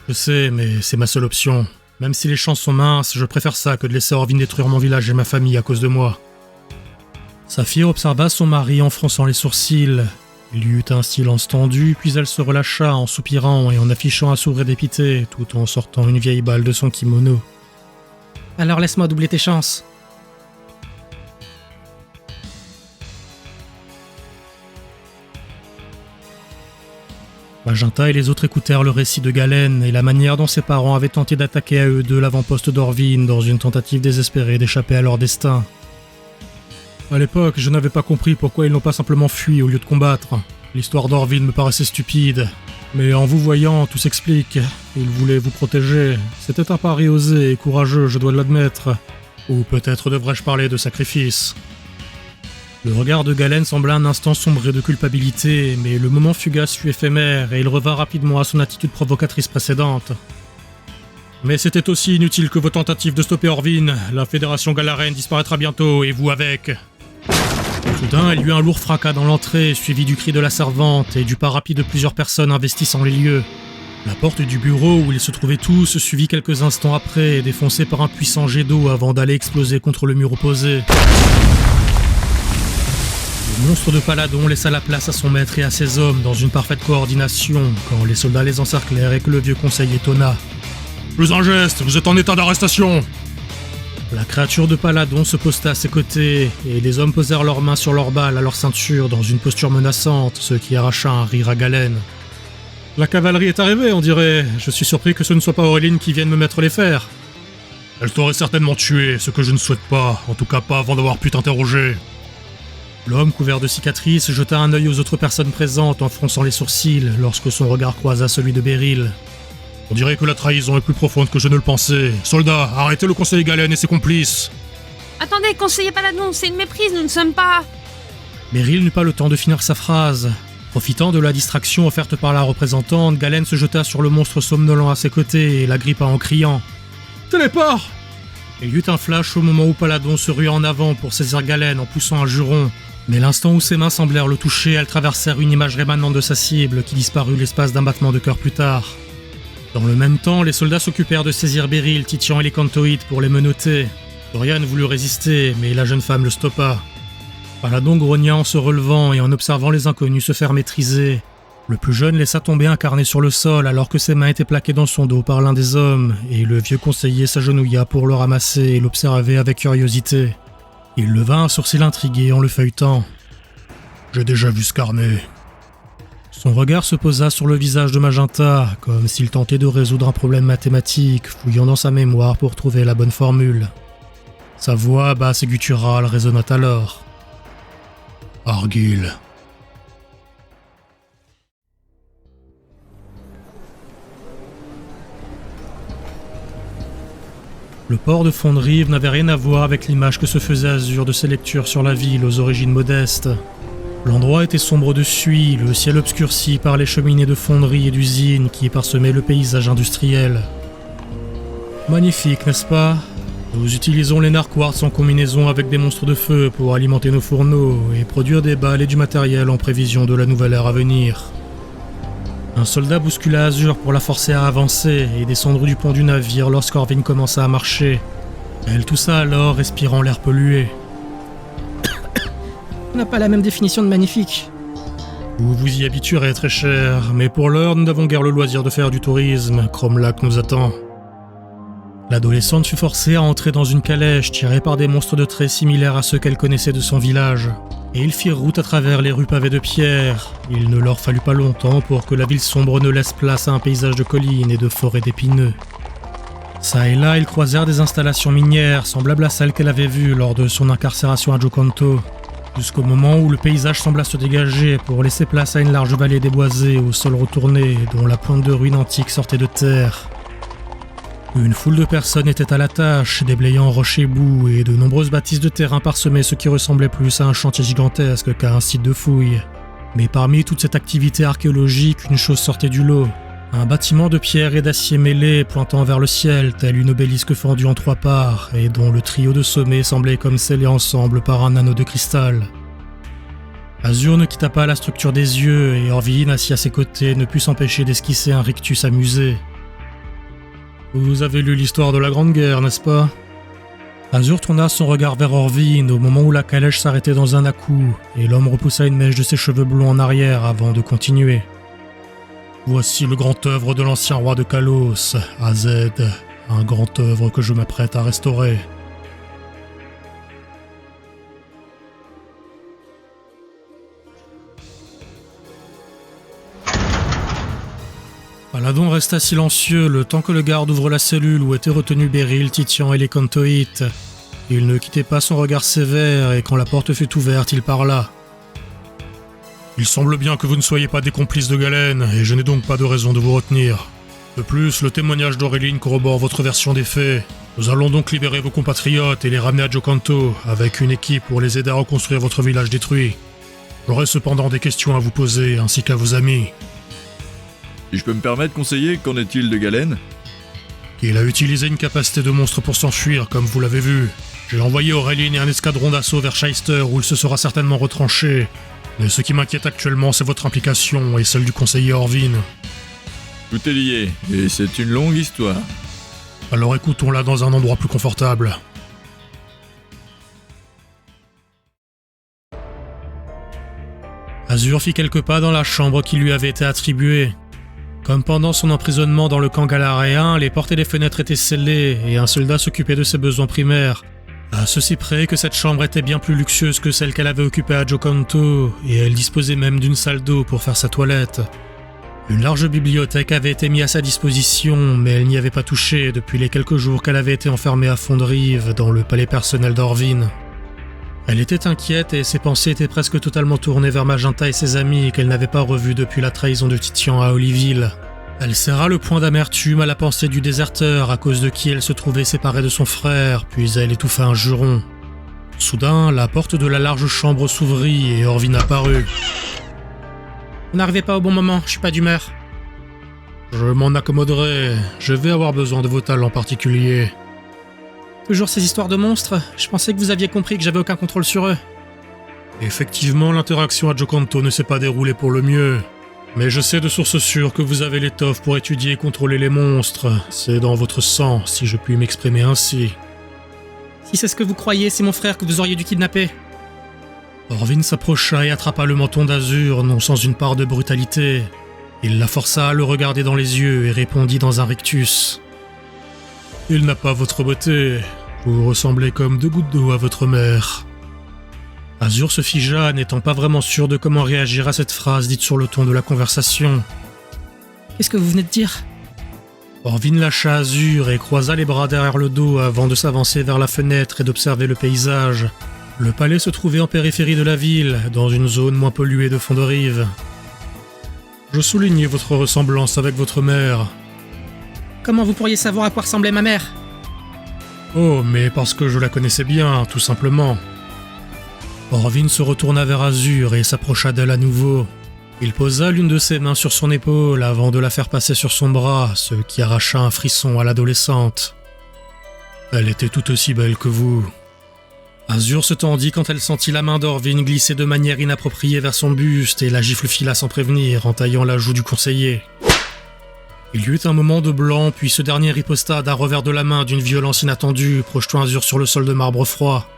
A: Je sais, mais c'est ma seule option. Même si les chances sont minces, je préfère ça que de laisser Orvin détruire mon village et ma famille à cause de moi. Saphir observa son mari en fronçant les sourcils. Il y eut un silence tendu, puis elle se relâcha en soupirant et en affichant un sourire dépité, tout en sortant une vieille balle de son kimono.
D: Alors laisse-moi doubler tes chances.
A: Magenta et les autres écoutèrent le récit de Galen et la manière dont ses parents avaient tenté d'attaquer à eux deux l'avant-poste d'Orvin dans une tentative désespérée d'échapper à leur destin. À l'époque, je n'avais pas compris pourquoi ils n'ont pas simplement fui au lieu de combattre. L'histoire d'Orvin me paraissait stupide. Mais en vous voyant, tout s'explique. Ils voulaient vous protéger. C'était un pari osé et courageux, je dois l'admettre. Ou peut-être devrais-je parler de sacrifice. Le regard de Galen sembla un instant sombrer de culpabilité, mais le moment fugace fut éphémère et il revint rapidement à son attitude provocatrice précédente. Mais c'était aussi inutile que vos tentatives de stopper Orvin. La Fédération Galaren disparaîtra bientôt, et vous avec. Soudain, il y eut un lourd fracas dans l'entrée, suivi du cri de la servante et du pas rapide de plusieurs personnes investissant les lieux. La porte du bureau où ils se trouvaient tous se suivit quelques instants après, défoncée par un puissant jet d'eau avant d'aller exploser contre le mur opposé. Le monstre de Paladon laissa la place à son maître et à ses hommes dans une parfaite coordination quand les soldats les encerclèrent et que le vieux conseil étonna. « Plus un geste, vous êtes en état d'arrestation !» La créature de Paladon se posta à ses côtés et les hommes posèrent leurs mains sur leurs balles à leur ceinture dans une posture menaçante, ce qui arracha un rire à Galen. « La cavalerie est arrivée, on dirait. Je suis surpris que ce ne soit pas Auréline qui vienne me mettre les fers. »« Elle t'aurait certainement tué, ce que je ne souhaite pas, en tout cas pas avant d'avoir pu t'interroger. » L'homme couvert de cicatrices jeta un œil aux autres personnes présentes en fronçant les sourcils lorsque son regard croisa celui de Beryl. « On dirait que la trahison est plus profonde que je ne le pensais. Soldats, arrêtez le conseiller Galen et ses complices !»
B: Attendez, conseiller Paladon, c'est une méprise, nous ne sommes pas...
A: Beryl n'eut pas le temps de finir sa phrase. Profitant de la distraction offerte par la représentante, Galen se jeta sur le monstre somnolent à ses côtés et l'agrippa en criant « Téléport !» Il y eut un flash au moment où Paladon se rua en avant pour saisir Galen en poussant un juron. Mais l'instant où ses mains semblèrent le toucher, elles traversèrent une image rémanente de sa cible qui disparut l'espace d'un battement de cœur plus tard. Dans le même temps, les soldats s'occupèrent de saisir Beryl, Titian et les Cantoïdes pour les menotter. Dorian voulut résister, mais la jeune femme le stoppa. Paladon grogna en se relevant et en observant les inconnus se faire maîtriser. Le plus jeune laissa tomber un carnet sur le sol alors que ses mains étaient plaquées dans son dos par l'un des hommes, et le vieux conseiller s'agenouilla pour le ramasser et l'observer avec curiosité. Il leva un sourcil intrigué en le feuilletant. « J'ai déjà vu ce carnet. » Son regard se posa sur le visage de Magenta, comme s'il tentait de résoudre un problème mathématique, fouillant dans sa mémoire pour trouver la bonne formule. Sa voix basse et gutturale résonna alors. « Argyll. » Le port de Fondrive n'avait rien à voir avec l'image que se faisait Azur de ses lectures sur la ville aux origines modestes. L'endroit était sombre de suie, le ciel obscurci par les cheminées de fonderies et d'usines qui parsemaient le paysage industriel. Magnifique, n'est-ce pas ? Nous utilisons les narquartz en combinaison avec des monstres de feu pour alimenter nos fourneaux et produire des balles et du matériel en prévision de la nouvelle ère à venir. Un soldat bouscula Azur pour la forcer à avancer et descendre du pont du navire lorsqu'Orvin commença à marcher. Elle toussa alors, respirant l'air pollué.
D: On n'a pas la même définition de magnifique.
A: Vous vous y habituerez, très cher, mais pour l'heure, nous n'avons guère le loisir de faire du tourisme. Cromlac nous attend. L'adolescente fut forcée à entrer dans une calèche tirée par des monstres de traits similaires à ceux qu'elle connaissait de son village. Et ils firent route à travers les rues pavées de pierre. Il ne leur fallut pas longtemps pour que la ville sombre ne laisse place à un paysage de collines et de forêts d'épineux. Ça et là, ils croisèrent des installations minières, semblables à celles qu'elle avait vues lors de son incarcération à Jokanto, jusqu'au moment où le paysage sembla se dégager pour laisser place à une large vallée déboisée au sol retourné, dont la pointe de ruines antiques sortait de terre. Une foule de personnes était à la tâche, déblayant roches et boue, et de nombreuses bâtisses de terrain parsemaient ce qui ressemblait plus à un chantier gigantesque qu'à un site de fouilles. Mais parmi toute cette activité archéologique, une chose sortait du lot. Un bâtiment de pierre et d'acier mêlés pointant vers le ciel, tel une obélisque fendue en 3 parts, et dont le trio de sommets semblait comme scellé ensemble par un anneau de cristal. Azur ne quitta pas la structure des yeux, et Orvin, assis à ses côtés, ne put s'empêcher d'esquisser un rictus amusé. Vous avez lu l'histoire de la Grande Guerre, n'est-ce pas ? Azur tourna son regard vers Orvin au moment où la calèche s'arrêtait dans un à-coup, et l'homme repoussa une mèche de ses cheveux blonds en arrière avant de continuer. Voici le grand œuvre de l'ancien roi de Kalos, Azed, un grand œuvre que je m'apprête à restaurer. Paladon resta silencieux le temps que le garde ouvre la cellule où étaient retenus Beryl, Titian et les Cantoïtes. Il ne quittait pas son regard sévère et quand la porte fut ouverte, il parla. « Il semble bien que vous ne soyez pas des complices de Galen et je n'ai donc pas de raison de vous retenir. De plus, le témoignage d'Auréline corrobore votre version des faits. Nous allons donc libérer vos compatriotes et les ramener à Jocanto avec une équipe pour les aider à reconstruire votre village détruit. J'aurai cependant des questions à vous poser ainsi qu'à vos amis. »
C: Si je peux me permettre, conseiller, qu'en est-il de Galen ?
A: Il a utilisé une capacité de monstre pour s'enfuir, comme vous l'avez vu. J'ai envoyé Auréline et un escadron d'assaut vers Shyster où il se sera certainement retranché. Mais ce qui m'inquiète actuellement, c'est votre implication et celle du conseiller Orvin.
C: Tout est lié, et c'est une longue histoire.
A: Alors écoutons-la dans un endroit plus confortable. Azur fit quelques pas dans la chambre qui lui avait été attribuée. Comme pendant son emprisonnement dans le camp galaréen, les portes et les fenêtres étaient scellées et un soldat s'occupait de ses besoins primaires. À ceci près que cette chambre était bien plus luxueuse que celle qu'elle avait occupée à Jocanto et elle disposait même d'une salle d'eau pour faire sa toilette. Une large bibliothèque avait été mise à sa disposition, mais elle n'y avait pas touché depuis les quelques jours qu'elle avait été enfermée à Fondrive dans le palais personnel d'Orvin. Elle était inquiète et ses pensées étaient presque totalement tournées vers Magenta et ses amis qu'elle n'avait pas revus depuis la trahison de Titian à Oliville. Elle serra le poing d'amertume à la pensée du déserteur à cause de qui elle se trouvait séparée de son frère, puis elle étouffa un juron. Soudain, la porte de la large chambre s'ouvrit et Orvin apparut.
D: « Vous n'arrivez pas au bon moment, je suis pas d'humeur. »
A: « Je m'en accommoderai, je vais avoir besoin de vos talents particuliers. »
D: Toujours ces histoires de monstres, je pensais que vous aviez compris que j'avais aucun contrôle sur eux.
A: Effectivement, l'interaction à Jocanto ne s'est pas déroulée pour le mieux. Mais je sais de source sûre que vous avez l'étoffe pour étudier et contrôler les monstres. C'est dans votre sang, si je puis m'exprimer ainsi.
D: Si c'est ce que vous croyez, c'est mon frère que vous auriez dû kidnapper.
A: Orvin s'approcha et attrapa le menton d'Azur, non sans une part de brutalité. Il la força à le regarder dans les yeux et répondit dans un rictus. « Il n'a pas votre beauté. Vous ressemblez comme 2 gouttes d'eau à votre mère. » Azur se figea, n'étant pas vraiment sûr de comment réagir à cette phrase dite sur le ton de la conversation.
D: « Qu'est-ce que vous venez de dire ?»
A: Orvin lâcha Azur et croisa les bras derrière le dos avant de s'avancer vers la fenêtre et d'observer le paysage. Le palais se trouvait en périphérie de la ville, dans une zone moins polluée de Fondrive. Je soulignais votre ressemblance avec votre mère.
D: Comment vous pourriez savoir à quoi ressemblait ma mère ?
A: Oh, mais parce que je la connaissais bien, tout simplement. Orvin se retourna vers Azur et s'approcha d'elle à nouveau. Il posa l'une de ses mains sur son épaule avant de la faire passer sur son bras, ce qui arracha un frisson à l'adolescente. Elle était tout aussi belle que vous. Azur se tendit quand elle sentit la main d'Orvin glisser de manière inappropriée vers son buste et la gifle fila sans prévenir en taillant la joue du conseiller. Il y eut un moment de blanc, puis ce dernier riposta d'un revers de la main d'une violence inattendue, projetant Azur sur le sol de marbre froid.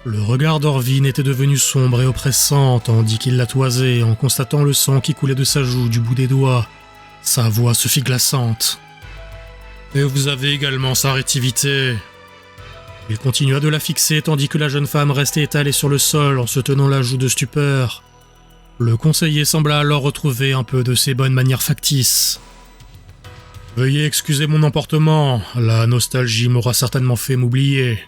A: Le regard d'Orvin était devenu sombre et oppressant, tandis qu'il la toisait en constatant le sang qui coulait de sa joue du bout des doigts. Sa voix se fit glaçante. « Et vous avez également sa rétivité. » Il continua de la fixer tandis que la jeune femme restait étalée sur le sol en se tenant la joue de stupeur. Le conseiller sembla alors retrouver un peu de ses bonnes manières factices. « Veuillez excuser mon emportement, la nostalgie m'aura certainement fait m'oublier. »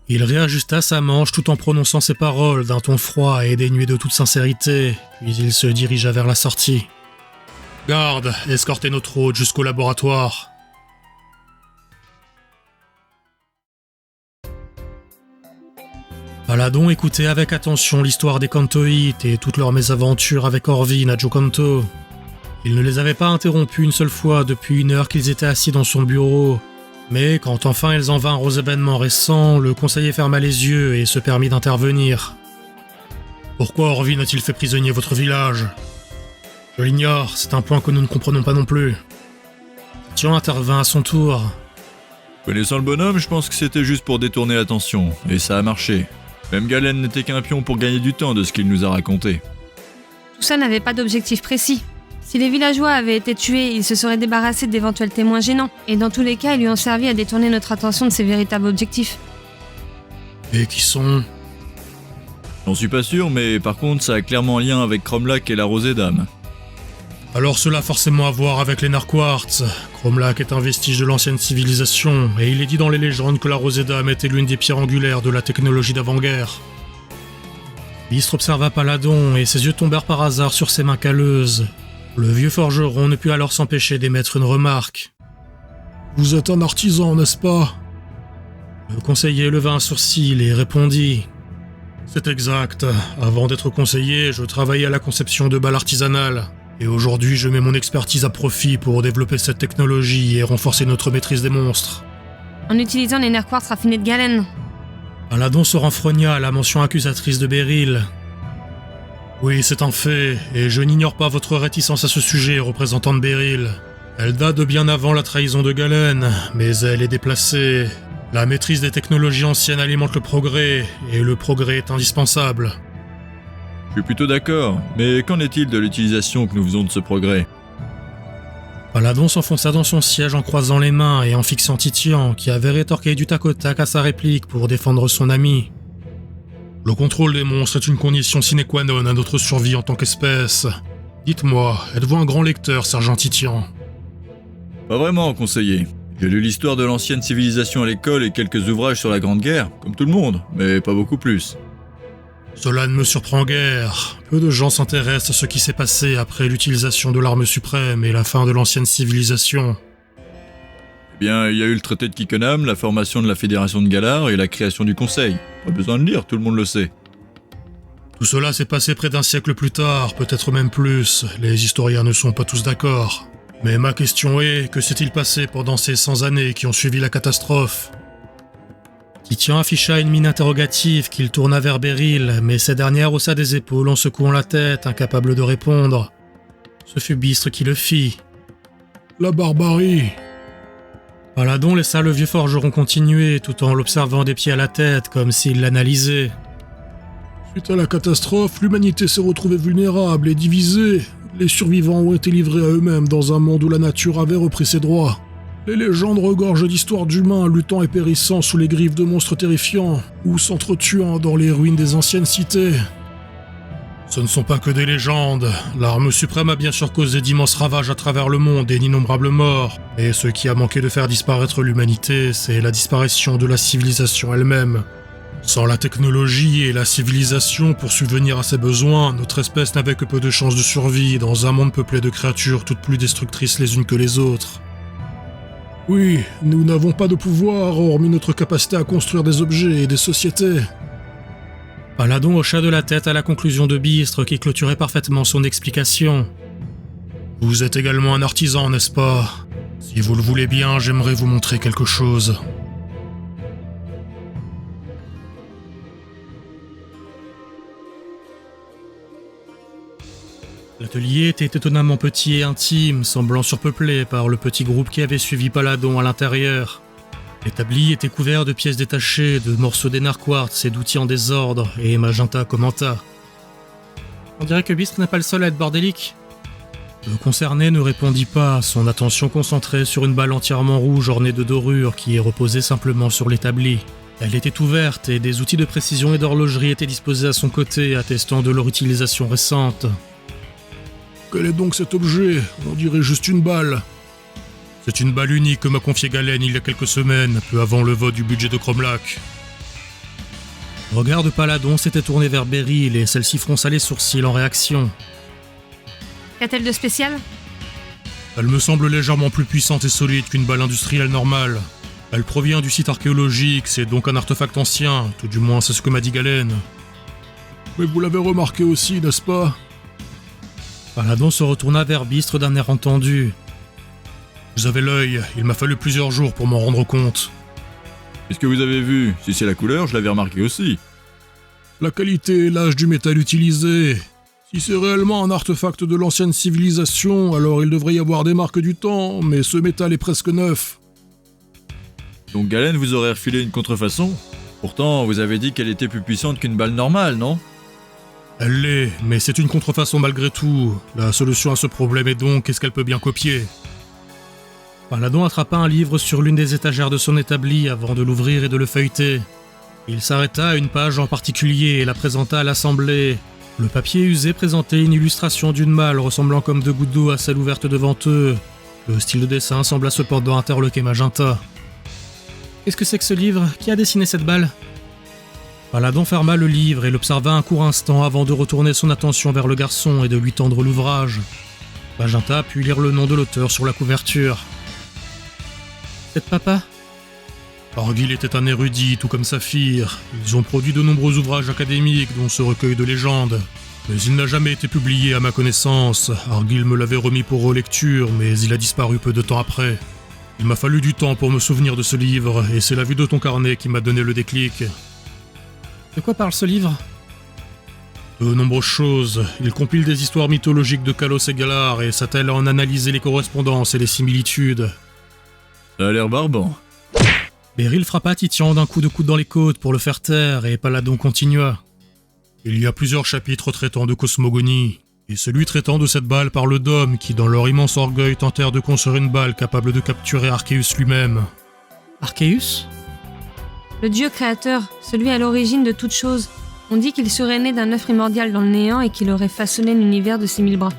A: Il réajusta sa manche tout en prononçant ces paroles d'un ton froid et dénué de toute sincérité, puis il se dirigea vers la sortie. « Garde, escortez notre hôte jusqu'au laboratoire. » Paladon écoutait avec attention l'histoire des Cantoïtes et toutes leurs mésaventures avec Orvin à Jocanto. Il ne les avait pas interrompus une seule fois depuis 1 heure qu'ils étaient assis dans son bureau, mais quand enfin ils en vinrent aux événements récents, le conseiller ferma les yeux et se permit d'intervenir. « Pourquoi Orvin a-t-il fait prisonnier votre village ? Je l'ignore, c'est un point que nous ne comprenons pas non plus. » Tian intervint à son tour.
C: Connaissant le bonhomme, je pense que c'était juste pour détourner l'attention, et ça a marché. Même Galen n'était qu'un pion pour gagner du temps de ce qu'il nous a raconté.
B: Tout ça n'avait pas d'objectif précis. Si les villageois avaient été tués, ils se seraient débarrassés d'éventuels témoins gênants, et dans tous les cas, ils lui ont servi à détourner notre attention de ses véritables objectifs.
A: Et qui sont...
C: J'en suis pas sûr, mais par contre, ça a clairement un lien avec Cromlac et la Rosée d'âme.
A: Alors cela a forcément à voir avec les Narquartz. Cromlech est un vestige de l'ancienne civilisation, et il est dit dans les légendes que la Rosée Dame était l'une des pierres angulaires de la technologie d'avant-guerre. Bistre observa Paladon, et ses yeux tombèrent par hasard sur ses mains calleuses. Le vieux forgeron ne put alors s'empêcher d'émettre une remarque. « Vous êtes un artisan, n'est-ce pas ?» Le conseiller leva un sourcil et répondit « C'est exact. Avant d'être conseiller, je travaillais à la conception de balles artisanales. Et aujourd'hui, je mets mon expertise à profit pour développer cette technologie et renforcer notre maîtrise des monstres. »
B: En utilisant les nerfs quartz raffinés de Galen.
A: Paladon se renfrogna à la mention accusatrice de Beryl. « Oui, c'est un fait, et je n'ignore pas votre réticence à ce sujet, représentant de Beryl. Elle date de bien avant la trahison de Galen, mais elle est déplacée. La maîtrise des technologies anciennes alimente le progrès, et le progrès est indispensable. »
C: Je suis plutôt d'accord, mais qu'en est-il de l'utilisation que nous faisons de ce progrès ?
A: Paladon s'enfonça dans son siège en croisant les mains et en fixant Titian, qui avait rétorqué du tac au tac à sa réplique pour défendre son ami. Le contrôle des monstres est une condition sine qua non à notre survie en tant qu'espèce. Dites-moi, êtes-vous un grand lecteur, sergent Titian ?
C: Pas vraiment, conseiller. J'ai lu l'histoire de l'ancienne civilisation à l'école et quelques ouvrages sur la Grande Guerre, comme tout le monde, mais pas beaucoup plus.
A: Cela ne me surprend guère. Peu de gens s'intéressent à ce qui s'est passé après l'utilisation de l'arme suprême et la fin de l'ancienne civilisation.
C: Eh bien, il y a eu le traité de Kikkenham, la formation de la Fédération de Galar et la création du Conseil. Pas besoin de lire, tout le monde le sait.
A: Tout cela s'est passé près d'un siècle plus tard, peut-être même plus. Les historiens ne sont pas tous d'accord. Mais ma question est, que s'est-il passé pendant ces 100 années qui ont suivi la catastrophe ? Titian afficha une mine interrogative qu'il tourna vers Beryl, mais cette dernière haussa des épaules en secouant la tête, incapable de répondre. Ce fut Bistre qui le fit. « La barbarie !» Paladon laissa le vieux forgeron continuer, tout en l'observant des pieds à la tête, comme s'il l'analysait. « Suite à la catastrophe, l'humanité s'est retrouvée vulnérable et divisée. Les survivants ont été livrés à eux-mêmes dans un monde où la nature avait repris ses droits. Les légendes regorgent d'histoires d'humains luttant et périssant sous les griffes de monstres terrifiants, ou s'entretuant dans les ruines des anciennes cités. Ce ne sont pas que des légendes. L'arme suprême a bien sûr causé d'immenses ravages à travers le monde et d'innombrables morts. Et ce qui a manqué de faire disparaître l'humanité, c'est la disparition de la civilisation elle-même. Sans la technologie et la civilisation pour subvenir à ses besoins, notre espèce n'avait que peu de chances de survie dans un monde peuplé de créatures toutes plus destructrices les unes que les autres. Oui, nous n'avons pas de pouvoir, hormis notre capacité à construire des objets et des sociétés. Paladon hocha de la tête à la conclusion de Bistre qui clôturait parfaitement son explication. Vous êtes également un artisan, n'est-ce pas ? Si vous le voulez bien, j'aimerais vous montrer quelque chose. L'atelier était étonnamment petit et intime, semblant surpeuplé par le petit groupe qui avait suivi Paladon à l'intérieur. L'établi était couvert de pièces détachées, de morceaux des narquartz et d'outils en désordre, et Magenta commenta. « On dirait que Bistre n'est pas le seul à être bordélique. » Le concerné ne répondit pas, son attention concentrée sur une balle entièrement rouge ornée de dorures qui reposait simplement sur l'établi. Elle était ouverte et des outils de précision et d'horlogerie étaient disposés à son côté, attestant de leur utilisation récente. Quel est donc cet objet ? On dirait juste une balle. C'est une balle unique que m'a confiée Galen il y a quelques semaines, peu avant le vote du budget de Cromlech. Le regard de Paladon s'était tourné vers Beryl et celle-ci fronça les sourcils en réaction.
B: Qu'a-t-elle de spécial ?
A: Elle me semble légèrement plus puissante et solide qu'une balle industrielle normale. Elle provient du site archéologique, c'est donc un artefact ancien, tout du moins c'est ce que m'a dit Galen. Mais vous l'avez remarqué aussi, n'est-ce pas ? Paladon se retourna vers Bistre d'un air entendu. « Vous avez l'œil, il m'a fallu plusieurs jours pour m'en rendre compte. »
C: « Qu'est-ce que vous avez vu ? Si c'est la couleur, je l'avais remarqué aussi. »
A: La qualité et l'âge du métal utilisé. Si c'est réellement un artefact de l'ancienne civilisation, alors il devrait y avoir des marques du temps, mais ce métal est presque neuf.
C: Donc Galen vous aurait refilé une contrefaçon ? Pourtant, vous avez dit qu'elle était plus puissante qu'une balle normale, non ?
A: Elle l'est, mais c'est une contrefaçon malgré tout. La solution à ce problème est donc, est-ce qu'elle peut bien copier ? Paladon attrapa un livre sur l'une des étagères de son établi avant de l'ouvrir et de le feuilleter. Il s'arrêta à une page en particulier et la présenta à l'assemblée. Le papier usé présentait une illustration d'une malle ressemblant comme deux gouttes d'eau à celle ouverte devant eux. Le style de dessin sembla cependant interloquer Magenta.
D: Qu'est-ce que c'est que ce livre? Qui a dessiné cette balle?
A: Paladon ferma le livre et l'observa un court instant avant de retourner son attention vers le garçon et de lui tendre l'ouvrage. Magenta put lire le nom de l'auteur sur la couverture.
D: C'est papa?
A: Orville était un érudit, tout comme Saphir. Ils ont produit de nombreux ouvrages académiques, dont ce recueil de légendes. Mais il n'a jamais été publié à ma connaissance. Argyll me l'avait remis pour relecture, mais il a disparu peu de temps après. Il m'a fallu du temps pour me souvenir de ce livre, et c'est la vue de ton carnet qui m'a donné le déclic.
D: De quoi parle ce livre?
A: De nombreuses choses. Il compile des histoires mythologiques de Kalos et Galar et s'attelle à en analyser les correspondances et les similitudes.
C: Ça a l'air barbant.
A: Beryl frappa Tityan d'un coup de coude dans les côtes pour le faire taire et Paladon continua. Il y a plusieurs chapitres traitant de cosmogonie, et celui traitant de cette balle parle d'hommes qui, dans leur immense orgueil, tentèrent de construire une balle capable de capturer Arceus lui-même.
D: Arceus?
B: Le dieu créateur, celui à l'origine de toute chose. On dit qu'il serait né d'un œuf primordial dans le néant et qu'il aurait façonné l'univers de ses 1000 bras.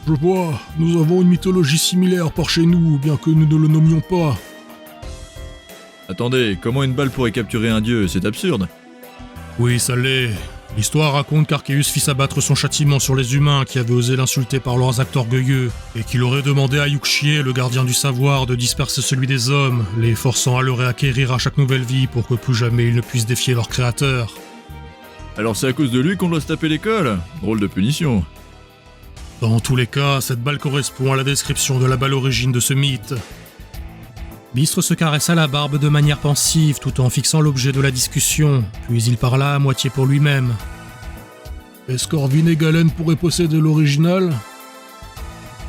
A: Je vois, nous avons une mythologie similaire par chez nous, bien que nous ne le nommions pas.
C: Attendez, comment une balle pourrait capturer un dieu? C'est absurde.
A: Oui, ça l'est. L'histoire raconte qu'Arceus fit s'abattre son châtiment sur les humains qui avaient osé l'insulter par leurs actes orgueilleux, et qu'il aurait demandé à Yuxie, le gardien du savoir, de disperser celui des hommes, les forçant à le réacquérir à chaque nouvelle vie pour que plus jamais ils ne puissent défier leur créateur.
C: Alors c'est à cause de lui qu'on doit se taper l'école? Drôle de punition.
A: Dans tous les cas, cette balle correspond à la description de la balle origine de ce mythe. Bistre se caressa la barbe de manière pensive tout en fixant l'objet de la discussion, puis il parla à moitié pour lui-même. Est-ce qu'Orvin et Galen pourraient posséder l'original?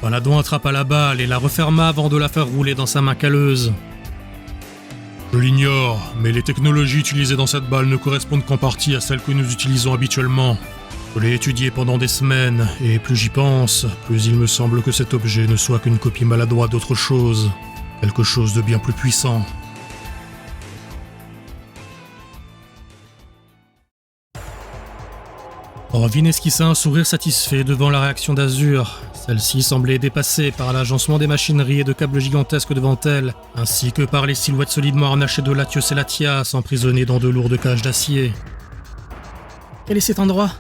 A: Paladon attrapa la balle et la referma avant de la faire rouler dans sa main calleuse. Je l'ignore, mais les technologies utilisées dans cette balle ne correspondent qu'en partie à celles que nous utilisons habituellement. Je l'ai étudié pendant des semaines, et plus j'y pense, plus il me semble que cet objet ne soit qu'une copie maladroite d'autre chose. Quelque chose de bien plus puissant. Orvin esquissa un sourire satisfait devant la réaction d'Azur. Celle-ci semblait dépassée par l'agencement des machineries et de câbles gigantesques devant elle, ainsi que par les silhouettes solidement harnachées de Latios et Latias emprisonnés dans de lourdes cages d'acier.
D: Quel est cet endroit?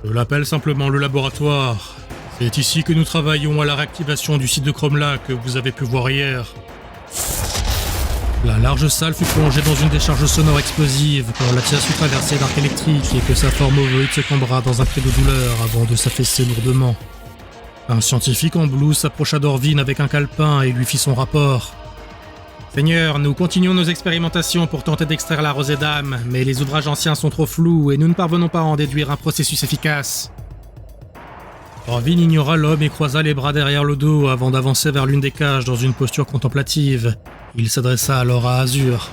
A: Je l'appelle simplement le laboratoire. C'est ici que nous travaillons à la réactivation du site de Cromla que vous avez pu voir hier. La large salle fut plongée dans une décharge sonore explosive quand Latias fut traversée d'arc électrique et que sa forme ovoïde se cambra dans un cri de douleur avant de s'affaisser lourdement. Un scientifique en blouse s'approcha d'Orvin avec un calepin et lui fit son rapport. « Seigneur, nous continuons nos expérimentations pour tenter d'extraire la rosée d'âme, mais les ouvrages anciens sont trop flous et nous ne parvenons pas à en déduire un processus efficace. » Orvin ignora l'homme et croisa les bras derrière le dos avant d'avancer vers l'une des cages dans une posture contemplative. Il s'adressa alors à Azur.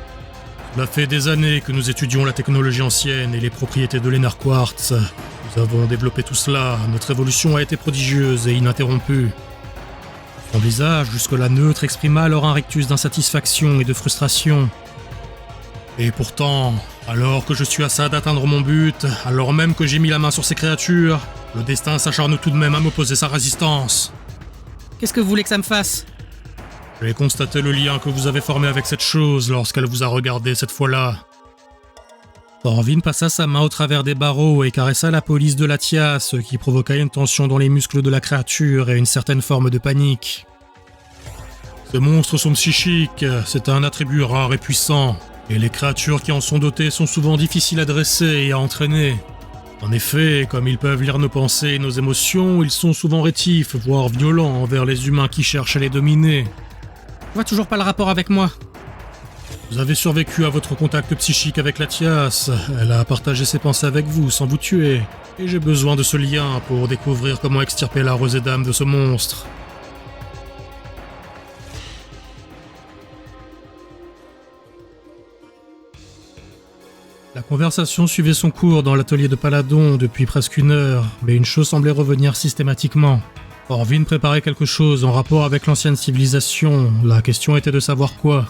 A: « Cela fait des années que nous étudions la technologie ancienne et les propriétés de l'Ener Quartz. Nous avons développé tout cela, notre évolution a été prodigieuse et ininterrompue. » Son visage, jusque-là neutre, exprima alors un rictus d'insatisfaction et de frustration. « Et pourtant, alors que je suis à ça d'atteindre mon but, alors même que j'ai mis la main sur ces créatures, le destin s'acharne tout de même à m'opposer sa résistance. »
D: Qu'est-ce que vous voulez que ça me fasse?
A: J'ai constaté le lien que vous avez formé avec cette chose lorsqu'elle vous a regardé cette fois-là. Orvin passa sa main au travers des barreaux et caressa la police de Latias, ce qui provoqua une tension dans les muscles de la créature et une certaine forme de panique. Ces monstres sont psychiques, c'est un attribut rare et puissant, et les créatures qui en sont dotées sont souvent difficiles à dresser et à entraîner. En effet, comme ils peuvent lire nos pensées et nos émotions, ils sont souvent rétifs, voire violents envers les humains qui cherchent à les dominer.
D: Je vois toujours pas le rapport avec moi.
A: Vous avez survécu à votre contact psychique avec Latias, elle a partagé ses pensées avec vous sans vous tuer, et j'ai besoin de ce lien pour découvrir comment extirper la rosée d'âme de ce monstre. La conversation suivait son cours dans l'atelier de Paladon depuis presque 1 heure, mais une chose semblait revenir systématiquement. Orvin préparait quelque chose en rapport avec l'ancienne civilisation, la question était de savoir quoi.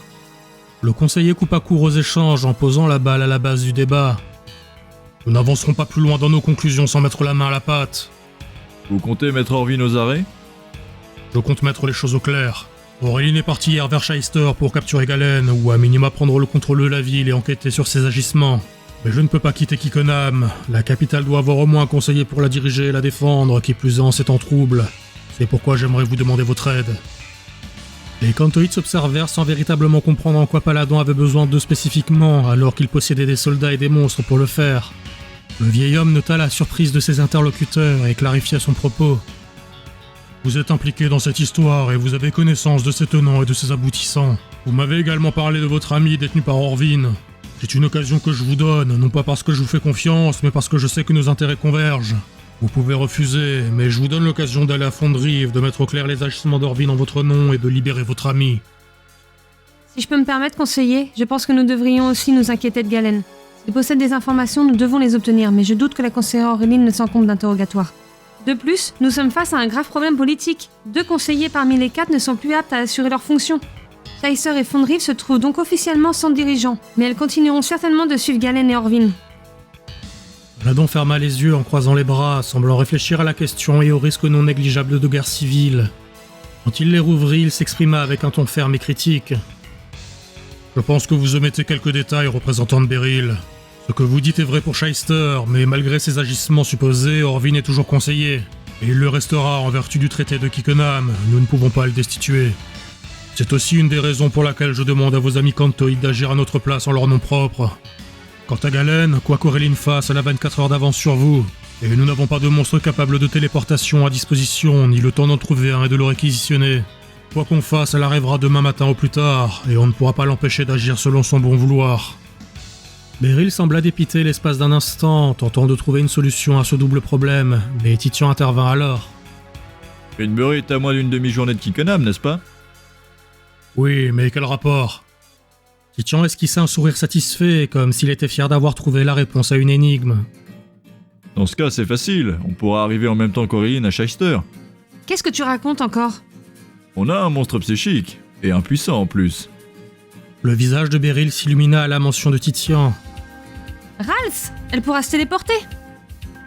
A: Le conseiller coupa court aux échanges en posant la balle à la base du débat. Nous n'avancerons pas plus loin dans nos conclusions sans mettre la main à la pâte.
C: Vous comptez mettre Orvin aux arrêts?
A: Je compte mettre les choses au clair. Auréline est partie hier vers Shyster pour capturer Galen, ou à minima prendre le contrôle de la ville et enquêter sur ses agissements. Mais je ne peux pas quitter Kikkonam. La capitale doit avoir au moins un conseiller pour la diriger et la défendre, qui plus est en trouble. C'est pourquoi j'aimerais vous demander votre aide. Les Cantoïdes s'observèrent sans véritablement comprendre en quoi Paladon avait besoin d'eux spécifiquement, alors qu'il possédait des soldats et des monstres pour le faire. Le vieil homme nota la surprise de ses interlocuteurs et clarifia son propos. Vous êtes impliqué dans cette histoire et vous avez connaissance de ses tenants et de ses aboutissants. Vous m'avez également parlé de votre ami détenu par Orvin. C'est une occasion que je vous donne, non pas parce que je vous fais confiance, mais parce que je sais que nos intérêts convergent. Vous pouvez refuser, mais je vous donne l'occasion d'aller à Fondrive, de mettre au clair les agissements d'Orvin en votre nom et de libérer votre ami.
B: Si je peux me permettre, conseiller, je pense que nous devrions aussi nous inquiéter de Galen. S'il possède des informations, nous devons les obtenir, mais je doute que la conseillère Auréline ne s'encombre d'interrogatoire. De plus, nous sommes face à un grave problème politique. 2 conseillers parmi les 4 ne sont plus aptes à assurer leurs fonctions. Shyster et Fondrive se trouvent donc officiellement sans dirigeant, mais elles continueront certainement de suivre Galen et Orvin.
A: Paladon ferma les yeux en croisant les bras, semblant réfléchir à la question et au risque non négligeable de guerre civile. Quand il les rouvrit, il s'exprima avec un ton ferme et critique. Je pense que vous omettez quelques détails, représentant de Beryl. Ce que vous dites est vrai pour Shyster, mais malgré ses agissements supposés, Orvin est toujours conseiller. Et il le restera en vertu du traité de Kikkonam, nous ne pouvons pas le destituer. C'est aussi une des raisons pour laquelle je demande à vos amis Cantoïdes d'agir à notre place en leur nom propre. Quant à Galen, quoi qu'Auréline fasse, elle a 24 heures d'avance sur vous. Et nous n'avons pas de monstre capable de téléportation à disposition, ni le temps d'en trouver un et de le réquisitionner. Quoi qu'on fasse, elle arrivera demain matin au plus tard, et on ne pourra pas l'empêcher d'agir selon son bon vouloir. Beryl sembla dépité l'espace d'un instant, tentant de trouver une solution à ce double problème, mais Titian intervint alors.
C: Greenbury est à moins d'une demi-journée de Kikkonam, n'est-ce pas?
A: Oui, mais quel rapport? Titian esquissa un sourire satisfait, comme s'il était fier d'avoir trouvé la réponse à une énigme.
C: Dans ce cas, c'est facile, on pourra arriver en même temps qu'Auréline à Shyster.
B: Qu'est-ce que tu racontes encore?
C: On a un monstre psychique, et impuissant en plus.
A: Le visage de Beryl s'illumina à la mention de Titian.
B: Rals, elle pourra se téléporter.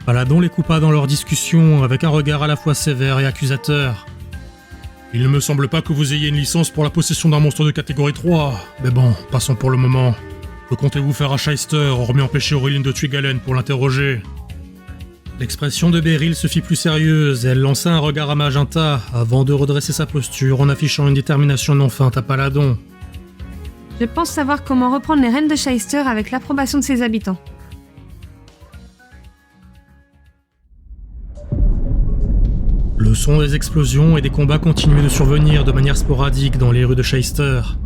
A: Paladon les coupa dans leur discussion avec un regard à la fois sévère et accusateur. Il ne me semble pas que vous ayez une licence pour la possession d'un monstre de catégorie 3, mais bon, passons pour le moment. Que comptez-vous faire à Shyster, hormis empêcher Auréline de tuer Galen pour l'interroger? L'expression de Beryl se fit plus sérieuse et elle lança un regard à Magenta avant de redresser sa posture en affichant une détermination non feinte à Paladon.
B: Je pense savoir comment reprendre les rênes de Shyster avec l'approbation de ses habitants.
A: Le son des explosions et des combats continuaient de survenir de manière sporadique dans les rues de Shyster.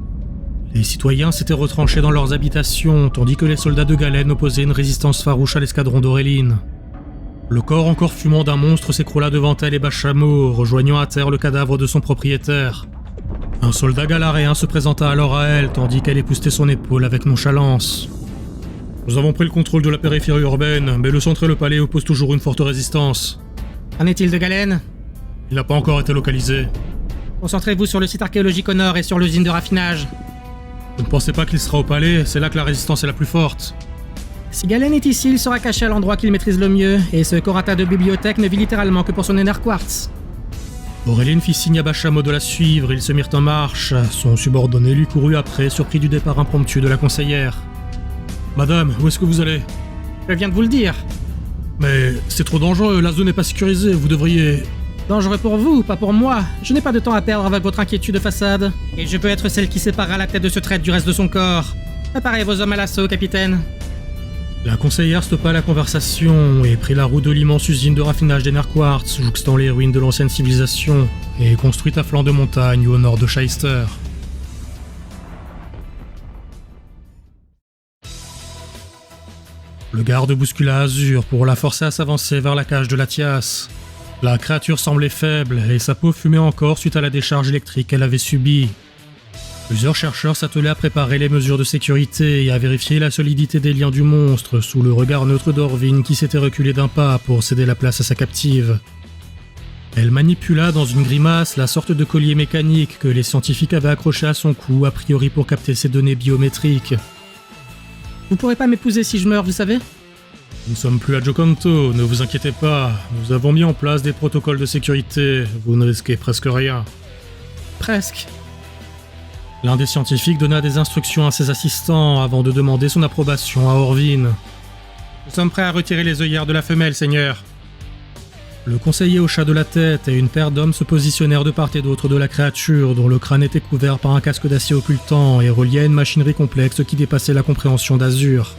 A: Les citoyens s'étaient retranchés dans leurs habitations, tandis que les soldats de Galen opposaient une résistance farouche à l'escadron d'Auréline. Le corps encore fumant d'un monstre s'écroula devant elle et Bachamo, rejoignant à terre le cadavre de son propriétaire. Un soldat galaréen se présenta alors à elle, tandis qu'elle époussetait son épaule avec nonchalance. Nous avons pris le contrôle de la périphérie urbaine, mais le centre et le palais opposent toujours une forte résistance.
D: Qu'en est-il de Galen?
A: Il n'a pas encore été localisé.
D: Concentrez-vous sur le site archéologique au nord et sur l'usine de raffinage.
A: Vous ne pensez pas qu'il sera au palais? C'est là que la résistance est la plus forte.
D: Si Galen est ici, il sera caché à l'endroit qu'il maîtrise le mieux, et ce Korata de bibliothèque ne vit littéralement que pour son éner quartz.
A: Auréline fit signe à Bachamo de la suivre, ils se mirent en marche. Son subordonné lui courut après, surpris du départ impromptu de la conseillère. « Madame, où est-ce que vous allez ?»«
D: Je viens de vous le dire. »«
A: Mais c'est trop dangereux, la zone n'est pas sécurisée, vous devriez... »
D: « Dangereux pour vous, pas pour moi. Je n'ai pas de temps à perdre avec votre inquiétude de façade. Et je peux être celle qui séparera la tête de ce traître du reste de son corps. Préparez vos hommes à l'assaut, capitaine. »
A: La conseillère stoppa la conversation et prit la route de l'immense usine de raffinage d'Ener Quartz, jouxtant les ruines de l'ancienne civilisation, et construite à flanc de montagne au nord de Shyster. Le garde bouscula Azur pour la forcer à s'avancer vers la cage de Latias. La créature semblait faible et sa peau fumait encore suite à la décharge électrique qu'elle avait subie. Plusieurs chercheurs s'attelaient à préparer les mesures de sécurité et à vérifier la solidité des liens du monstre sous le regard neutre d'Orvin qui s'était reculé d'un pas pour céder la place à sa captive. Elle manipula dans une grimace la sorte de collier mécanique que les scientifiques avaient accroché à son cou, a priori pour capter ses données biométriques.
D: Vous pourrez pas m'épouser si je meurs, vous savez ?
A: Nous ne sommes plus à Jokanto, ne vous inquiétez pas. Nous avons mis en place des protocoles de sécurité. Vous ne risquez presque rien.
D: Presque.
A: L'un des scientifiques donna des instructions à ses assistants avant de demander son approbation à Orvin.
D: Nous sommes prêts à retirer les œillères de la femelle, Seigneur.
A: Le conseiller hocha de la tête et une paire d'hommes se positionnèrent de part et d'autre de la créature dont le crâne était couvert par un casque d'acier occultant et relié à une machinerie complexe qui dépassait la compréhension d'Azur.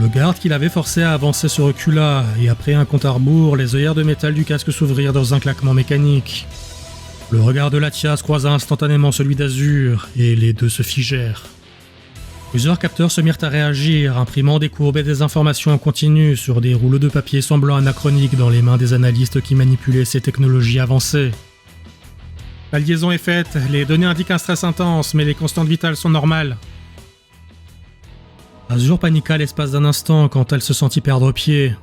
A: Le garde qui l'avait forcé à avancer se recula et après un compte à rebours, les œillères de métal du casque s'ouvrirent dans un claquement mécanique. Le regard de Latias croisa instantanément celui d'Azur et les deux se figèrent. Plusieurs capteurs se mirent à réagir, imprimant des courbes et des informations en continu sur des rouleaux de papier semblant anachroniques dans les mains des analystes qui manipulaient ces technologies avancées.
D: La liaison est faite, les données indiquent un stress intense, mais les constantes vitales sont normales.
A: Azur paniqua l'espace d'un instant quand elle se sentit perdre pied.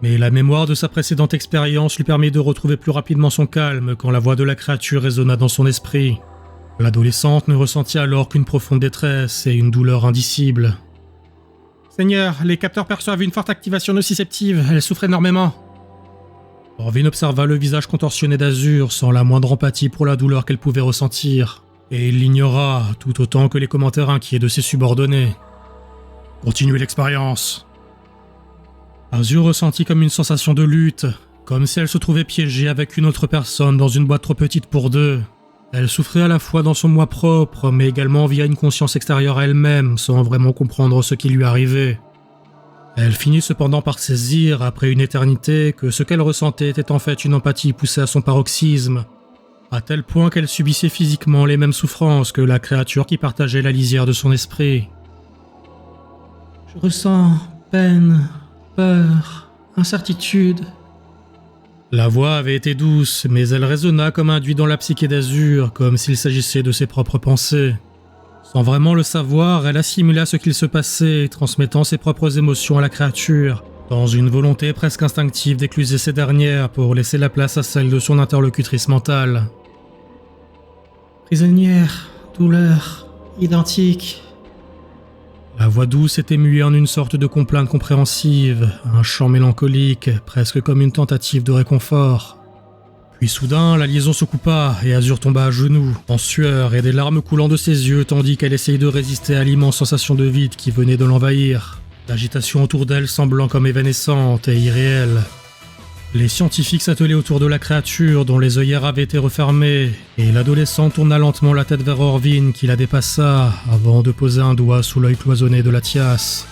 A: Mais la mémoire de sa précédente expérience lui permit de retrouver plus rapidement son calme quand la voix de la créature résonna dans son esprit. L'adolescente ne ressentit alors qu'une profonde détresse et une douleur indicible.
D: Seigneur, les capteurs perçoivent une forte activation nociceptive, elle souffre énormément.
A: Orvin observa le visage contorsionné d'Azur sans la moindre empathie pour la douleur qu'elle pouvait ressentir, et il l'ignora tout autant que les commentaires inquiets de ses subordonnés. Continuez l'expérience. Azur ressentit comme une sensation de lutte, comme si elle se trouvait piégée avec une autre personne dans une boîte trop petite pour deux. Elle souffrait à la fois dans son moi propre, mais également via une conscience extérieure à elle-même, sans vraiment comprendre ce qui lui arrivait. Elle finit cependant par saisir, après une éternité, que ce qu'elle ressentait était en fait une empathie poussée à son paroxysme, à tel point qu'elle subissait physiquement les mêmes souffrances que la créature qui partageait la lisière de son esprit.
D: Je ressens peine, peur, incertitude.
A: La voix avait été douce, mais elle résonna comme induite dans la psyché d'Azur, comme s'il s'agissait de ses propres pensées. Sans vraiment le savoir, elle assimila ce qu'il se passait, transmettant ses propres émotions à la créature, dans une volonté presque instinctive d'écluser ces dernières pour laisser la place à celle de son interlocutrice mentale.
D: Prisonnière, douleur, identique.
A: La voix douce était muée en une sorte de complainte compréhensive, un chant mélancolique, presque comme une tentative de réconfort. Puis soudain, la liaison se coupa et Azur tomba à genoux, en sueur et des larmes coulant de ses yeux tandis qu'elle essayait de résister à l'immense sensation de vide qui venait de l'envahir, l'agitation autour d'elle semblant comme évanescente et irréelle. Les scientifiques s'attelaient autour de la créature dont les œillères avaient été refermées, et l'adolescent tourna lentement la tête vers Orvin qui la dépassa avant de poser un doigt sous l'œil cloisonné de Latias.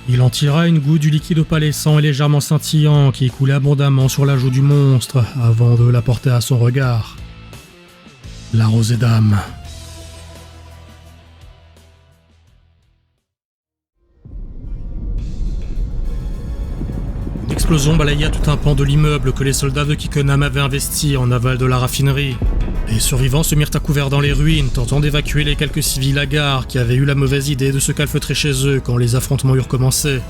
A: Il en tira une goutte du liquide opalescent et légèrement scintillant qui coulait abondamment sur la joue du monstre avant de la porter à son regard. La rosée d'âme. Une explosion balaya tout un pan de l'immeuble que les soldats de Kikkenham avaient investi en aval de la raffinerie. Les survivants se mirent à couvert dans les ruines, tentant d'évacuer les quelques civils hagards qui avaient eu la mauvaise idée de se calfeutrer chez eux quand les affrontements eurent commencé.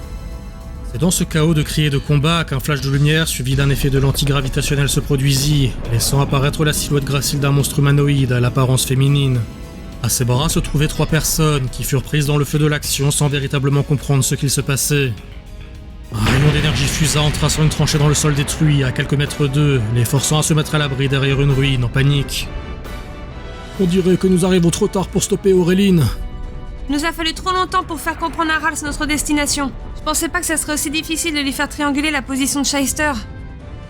A: C'est dans ce chaos de cris et de combats qu'un flash de lumière suivi d'un effet de l'antigravitationnel se produisit, laissant apparaître la silhouette gracile d'un monstre humanoïde à l'apparence féminine. À ses bras se trouvaient 3 personnes qui furent prises dans le feu de l'action sans véritablement comprendre ce qu'il se passait. Un rayon d'énergie fusa en traçant une tranchée dans le sol détruit à quelques mètres d'eux, les forçant à se mettre à l'abri derrière une ruine en panique. On dirait que nous arrivons trop tard pour stopper Auréline.
B: Il nous a fallu trop longtemps pour faire comprendre à Rals notre destination. Je pensais pas que ça serait aussi difficile de lui faire trianguler la position de Shyster.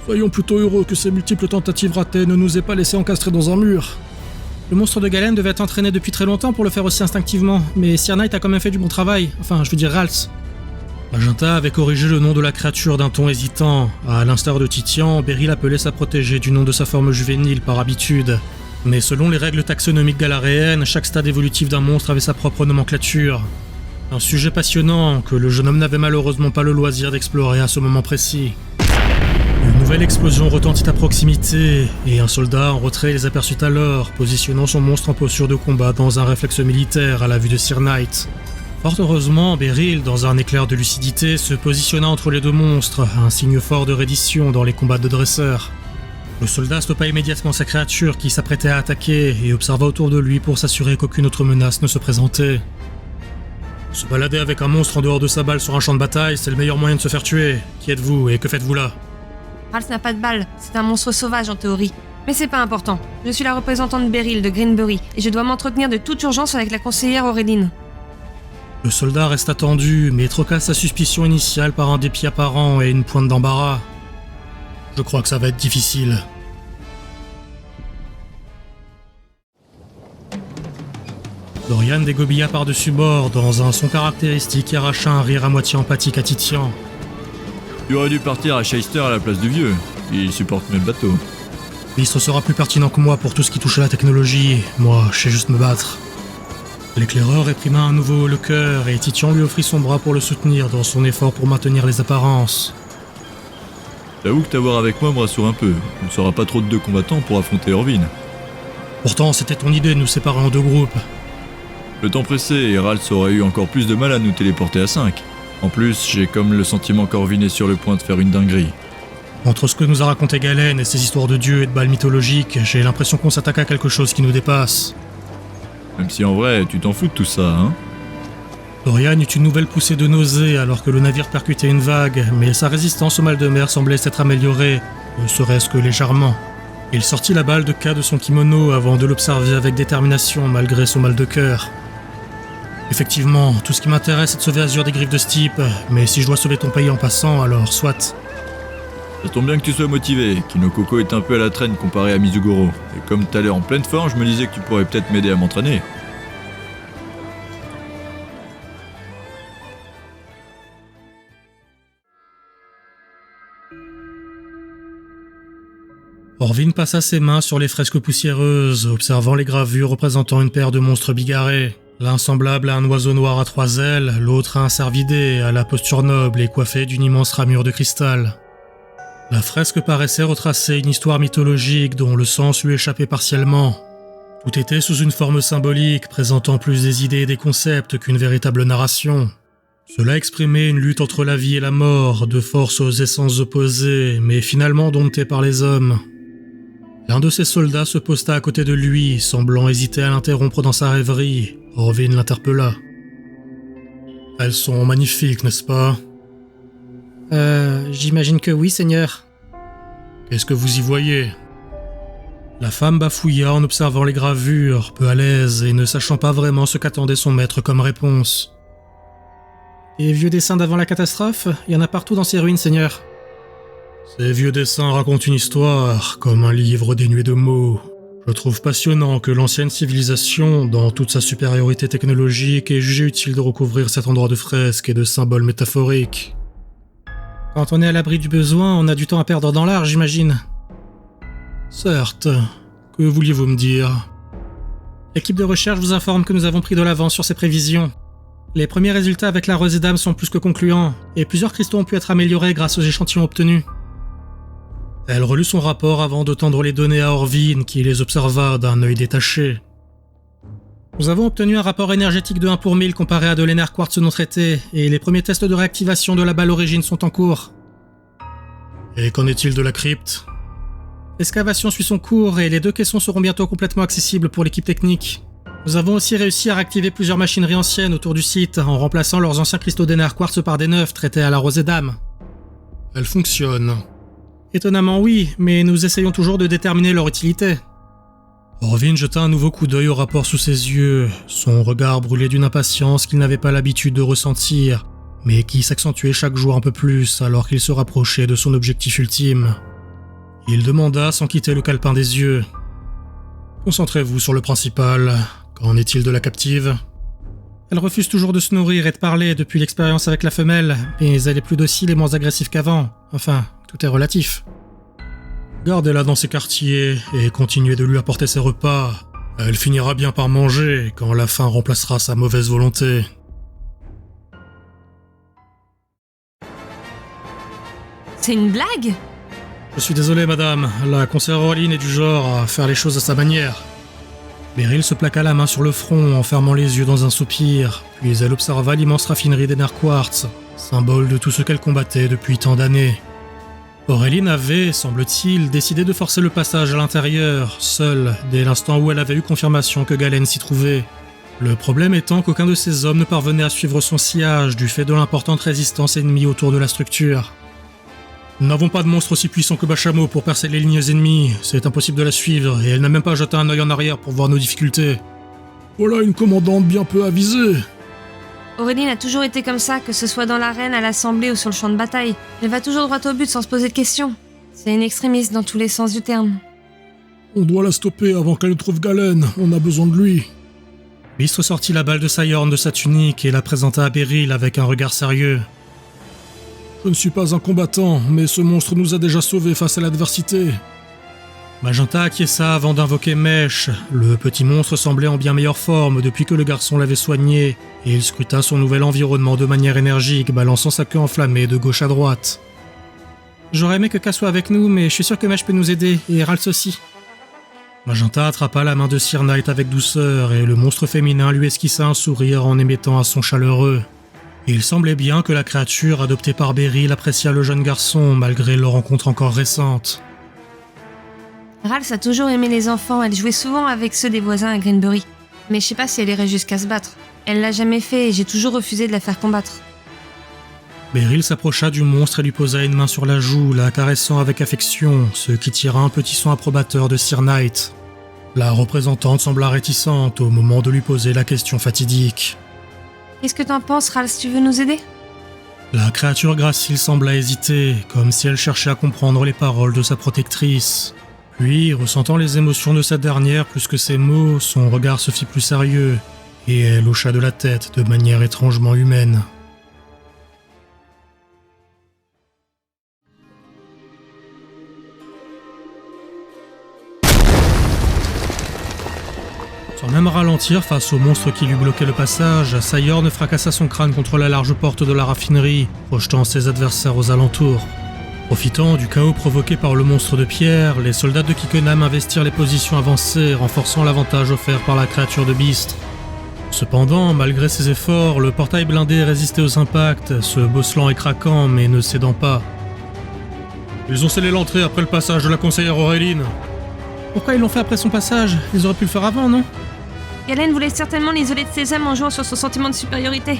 A: Soyons plutôt heureux que ces multiples tentatives ratées ne nous aient pas laissé encastrer dans un mur.
D: Le monstre de Galen devait être entraîné depuis très longtemps pour le faire aussi instinctivement, mais Sir Knight a quand même fait du bon travail. Enfin, je veux dire Rals.
A: Magenta avait corrigé le nom de la créature d'un ton hésitant. À l'instar de Titian, Beryl appelait sa protégée du nom de sa forme juvénile par habitude. Mais selon les règles taxonomiques galaréennes, chaque stade évolutif d'un monstre avait sa propre nomenclature. Un sujet passionnant que le jeune homme n'avait malheureusement pas le loisir d'explorer à ce moment précis. Une nouvelle explosion retentit à proximité, et un soldat en retrait les aperçut alors, positionnant son monstre en posture de combat dans un réflexe militaire à la vue de Sir Knight. Fort heureusement, Beryl, dans un éclair de lucidité, se positionna entre les deux monstres, un signe fort de reddition dans les combats de dresseurs. Le soldat stoppa immédiatement sa créature qui s'apprêtait à attaquer et observa autour de lui pour s'assurer qu'aucune autre menace ne se présentait. Se balader avec un monstre en dehors de sa balle sur un champ de bataille, c'est le meilleur moyen de se faire tuer. Qui êtes-vous et que faites-vous là?
B: Ralph n'a pas de balle, c'est un monstre sauvage en théorie. Mais c'est pas important. Je suis la représentante Beryl de Greenbury et je dois m'entretenir de toute urgence avec la conseillère Auréline.
A: Le soldat reste attendu, mais troqua sa suspicion initiale par un dépit apparent et une pointe d'embarras. Je crois que ça va être difficile. Dorian dégobilla par-dessus bord dans un son caractéristique qui arracha un rire à moitié empathique à Titian.
C: Tu aurais dû partir à Chester à la place du vieux. Il supporte mieux le bateau.
A: L'Istre sera plus pertinent que moi pour tout ce qui touche à la technologie. Moi, je sais juste me battre. L'éclaireur réprima à nouveau le cœur et Titian lui offrit son bras pour le soutenir dans son effort pour maintenir les apparences.
C: J'avoue que t'avoir avec moi me rassure un peu. On ne sera pas trop de deux combattants pour affronter Orvin.
A: Pourtant, c'était ton idée de nous séparer en deux groupes.
C: Le temps pressé et Ralph aurait eu encore plus de mal à nous téléporter à 5. En plus, j'ai comme le sentiment qu'Orvin est sur le point de faire une dinguerie.
A: Entre ce que nous a raconté Galen et ses histoires de dieux et de balles mythologiques, j'ai l'impression qu'on s'attaque à quelque chose qui nous dépasse.
C: Même si en vrai, tu t'en fous de tout ça, hein?
A: Dorian eut une nouvelle poussée de nausée alors que le navire percutait une vague, mais sa résistance au mal de mer semblait s'être améliorée, ne serait-ce que légèrement. Il sortit la balle de K de son kimono avant de l'observer avec détermination malgré son mal de cœur. Effectivement, tout ce qui m'intéresse est de sauver Azure des griffes de ce type, mais si je dois sauver ton pays en passant, alors soit.
C: Ça tombe bien que tu sois motivé, Kinokoko est un peu à la traîne comparé à Mizugoro. Et comme t'as l'air en pleine forme, je me disais que tu pourrais peut-être m'aider à m'entraîner.
A: Orvin passa ses mains sur les fresques poussiéreuses, observant les gravures représentant une paire de monstres bigarrés. L'un semblable à un oiseau noir à 3 ailes, l'autre à un cervidé, à la posture noble et coiffé d'une immense ramure de cristal. La fresque paraissait retracer une histoire mythologique dont le sens lui échappait partiellement. Tout était sous une forme symbolique, présentant plus des idées et des concepts qu'une véritable narration. Cela exprimait une lutte entre la vie et la mort, de forces aux essences opposées, mais finalement domptées par les hommes. L'un de ses soldats se posta à côté de lui, semblant hésiter à l'interrompre dans sa rêverie. Orvin l'interpella. « Elles sont magnifiques, n'est-ce pas ?»
D: J'imagine que oui, seigneur. »
A: « Qu'est-ce que vous y voyez ?» La femme bafouilla en observant les gravures, peu à l'aise et ne sachant pas vraiment ce qu'attendait son maître comme réponse.
D: « Les vieux dessins d'avant la catastrophe, il y en a partout dans ces ruines, seigneur. »
A: Ces vieux dessins racontent une histoire, comme un livre dénué de mots. Je trouve passionnant que l'ancienne civilisation, dans toute sa supériorité technologique, ait jugé utile de recouvrir cet endroit de fresques et de symboles métaphoriques.
D: Quand on est à l'abri du besoin, on a du temps à perdre dans l'art, j'imagine.
A: Certes. Que vouliez-vous me dire ?
D: L'équipe de recherche vous informe que nous avons pris de l'avance sur ces prévisions. Les premiers résultats avec la rosée d'âme sont plus que concluants, et plusieurs cristaux ont pu être améliorés grâce aux échantillons obtenus.
A: Elle relut son rapport avant de tendre les données à Orvin, qui les observa d'un œil détaché.
D: Nous avons obtenu un rapport énergétique de 1 pour 1000 comparé à de l'éner quartz non traité, et les premiers tests de réactivation de la balle origine sont en cours.
A: Et qu'en est-il de la crypte ?
D: L'excavation suit son cours et les 2 caissons seront bientôt complètement accessibles pour l'équipe technique. Nous avons aussi réussi à réactiver plusieurs machineries anciennes autour du site en remplaçant leurs anciens cristaux d'éner quartz par des neufs traités à la rosée d'âme.
A: Elle fonctionne.
D: Étonnamment oui, mais nous essayons toujours de déterminer leur utilité.
A: Orvin jeta un nouveau coup d'œil au rapport sous ses yeux, son regard brûlé d'une impatience qu'il n'avait pas l'habitude de ressentir, mais qui s'accentuait chaque jour un peu plus alors qu'il se rapprochait de son objectif ultime. Il demanda sans quitter le calepin des yeux. « Concentrez-vous sur le principal. Qu'en est-il de la captive ?»
D: Elle refuse toujours de se nourrir et de parler depuis l'expérience avec la femelle, mais elle est plus docile et moins agressive qu'avant. Enfin, tout est relatif.
A: Gardez-la dans ses quartiers et continuez de lui apporter ses repas. Elle finira bien par manger quand la faim remplacera sa mauvaise volonté.
B: C'est une blague ?
A: Je suis désolé, madame. La conseillère Auréline est du genre à faire les choses à sa manière. Beryl se plaqua la main sur le front en fermant les yeux dans un soupir, puis elle observa l'immense raffinerie d'éner quartz, symbole de tout ce qu'elle combattait depuis tant d'années. Auréline avait, semble-t-il, décidé de forcer le passage à l'intérieur, seule, dès l'instant où elle avait eu confirmation que Galen s'y trouvait.
D: Le problème étant qu'aucun de ces hommes ne parvenait à suivre son sillage du fait de l'importante résistance ennemie autour de la structure. Nous n'avons pas de monstre aussi puissant que Bachamo pour percer les lignes ennemies, c'est impossible de la suivre et elle n'a même pas jeté un œil en arrière pour voir nos difficultés. Voilà une commandante bien peu avisée.
B: Auréline a toujours été comme ça, que ce soit dans l'arène, à l'assemblée ou sur le champ de bataille. Elle va toujours droit au but sans se poser de questions. C'est une extrémiste dans tous les sens du terme.
D: On doit la stopper avant qu'elle ne trouve Galen, on a besoin de lui. Beast sortit la balle de Sayorn de sa tunique et la présenta à Beryl avec un regard sérieux. Je ne suis pas un combattant, mais ce monstre nous a déjà sauvés face à l'adversité. Magenta acquiesça avant d'invoquer Mèche. Le petit monstre semblait en bien meilleure forme depuis que le garçon l'avait soigné, et il scruta son nouvel environnement de manière énergique, balançant sa queue enflammée de gauche à droite. J'aurais aimé que K soit avec nous, mais je suis sûr que Mèche peut nous aider, et Rals aussi. Magenta attrapa la main de Sir Knight avec douceur, et le monstre féminin lui esquissa un sourire en émettant un son chaleureux. Il semblait bien que la créature adoptée par Beryl apprécia le jeune garçon, malgré leur rencontre encore récente.
B: Rals a toujours aimé les enfants, elle jouait souvent avec ceux des voisins à Greenbury. Mais je sais pas si elle irait jusqu'à se battre. Elle l'a jamais fait et j'ai toujours refusé de la faire combattre.
D: Beryl s'approcha du monstre et lui posa une main sur la joue, la caressant avec affection, ce qui tira un petit son approbateur de Sir Knight. La représentante sembla réticente au moment de lui poser la question fatidique.
B: Qu'est-ce que t'en penses, Rals, tu veux nous aider ?
D: La créature gracile sembla hésiter, comme si elle cherchait à comprendre les paroles de sa protectrice. Puis, ressentant les émotions de cette dernière plus que ses mots, son regard se fit plus sérieux, et elle hocha de la tête de manière étrangement humaine. Sans même ralentir face au monstre qui lui bloquait le passage, Sayorn fracassa son crâne contre la large porte de la raffinerie, projetant ses adversaires aux alentours. Profitant du chaos provoqué par le monstre de pierre, les soldats de Kikkenham investirent les positions avancées, renforçant l'avantage offert par la créature de Beast. Cependant, malgré ses efforts, le portail blindé résistait aux impacts, se bosselant et craquant, mais ne cédant pas. Ils ont scellé l'entrée après le passage de la conseillère Auréline. Pourquoi ils l'ont fait après son passage ? Ils auraient pu le faire avant, non ?
B: Galen voulait certainement l'isoler de ses hommes en jouant sur son sentiment de supériorité.